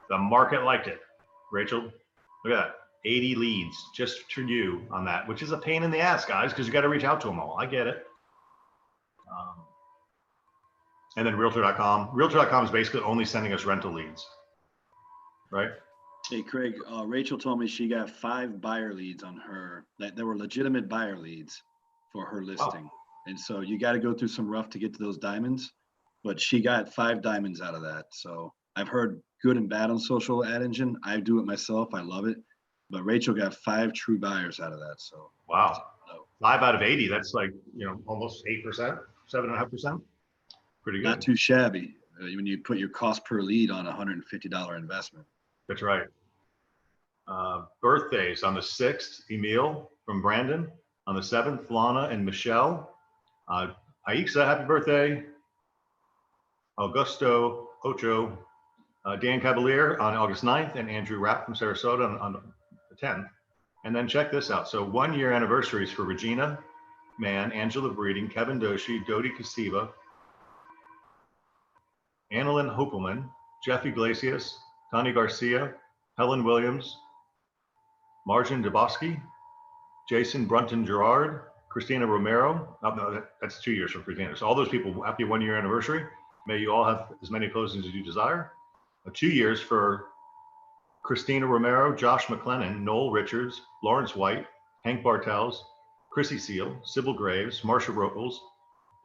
the market liked it. Rachel, look at that. 80 leads just for you on that, which is a pain in the ass, guys, because you got to reach out to them all. I get it. And then Realtor.com. Realtor.com is basically only sending us rental leads, right? Hey, Craig, Rachel told me she got 5 buyer leads on her, that there were legitimate buyer leads for her listing. Oh. And so you got to go through some rough to get to those diamonds, but she got 5 diamonds out of that. So I've heard good and bad on Social Ad Engine. I do it myself. I love it. But Rachel got 5 true buyers out of that. So wow, 5 out of 80. That's like, you know, almost 8%, 7.5%. Pretty good. Not too shabby when you put your cost per lead on a $150 investment. That's right. Birthdays on the 6th, Emil from Brandon. On the 7th, Lana and Michelle. Aixa, happy birthday. Augusto Ocho. Dan Cavalier on August 9th, and Andrew Rapp from Sarasota on the 10th. And then check this out. So 1-year anniversaries for Regina Mann, Angela Breeding, Kevin Doshi, Dodi Kasiva, Annalyn Hopelman, Jeff Iglesias, Tony Garcia, Helen Williams, Marjan Dubosky, Jason Brunton Gerard, Christina Romero. Oh, no, that's 2 years from Christina. So all those people, happy 1-year anniversary. May you all have as many closings as you desire. 2 years for Christina Romero, Josh McLennan, Noel Richards, Lawrence White, Hank Bartels, Chrissy Seal, Sybil Graves, Marsha Robles,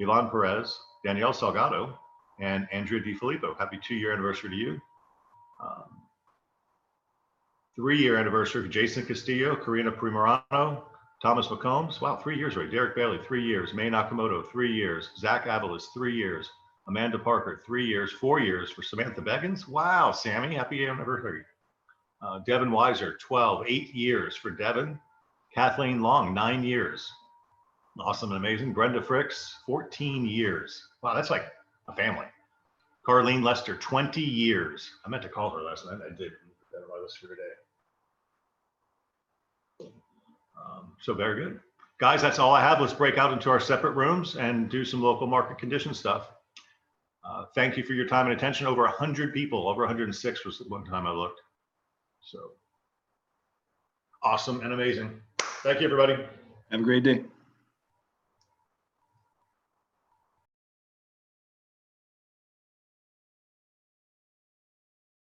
Ilan Perez, Danielle Salgado, and Andrea DiFilippo. Happy 2-year anniversary to you. 3-year anniversary for Jason Castillo, Karina Primorano, Thomas McCombs. Wow, 3 years, right? Derek Bailey, 3 years. May Nakamoto, 3 years. Zach Avalos, 3 years. Amanda Parker, 3 years. 4 years for Samantha Beggins. Wow, Sammy, happy anniversary. Devin Weiser, 12, 8 years for Devin. Kathleen Long, 9 years. Awesome and amazing. Brenda Fricks, 14 years. Wow, that's like a family. Carlene Lester, 20 years. I meant to call her last night. I did. Put that on my list for today. So very good. Guys, that's all I have. Let's break out into our separate rooms and do some local market condition stuff. Thank you for your time and attention. Over 100 people, over 106 was the one time I looked. So awesome and amazing. Thank you, everybody. Have a great day.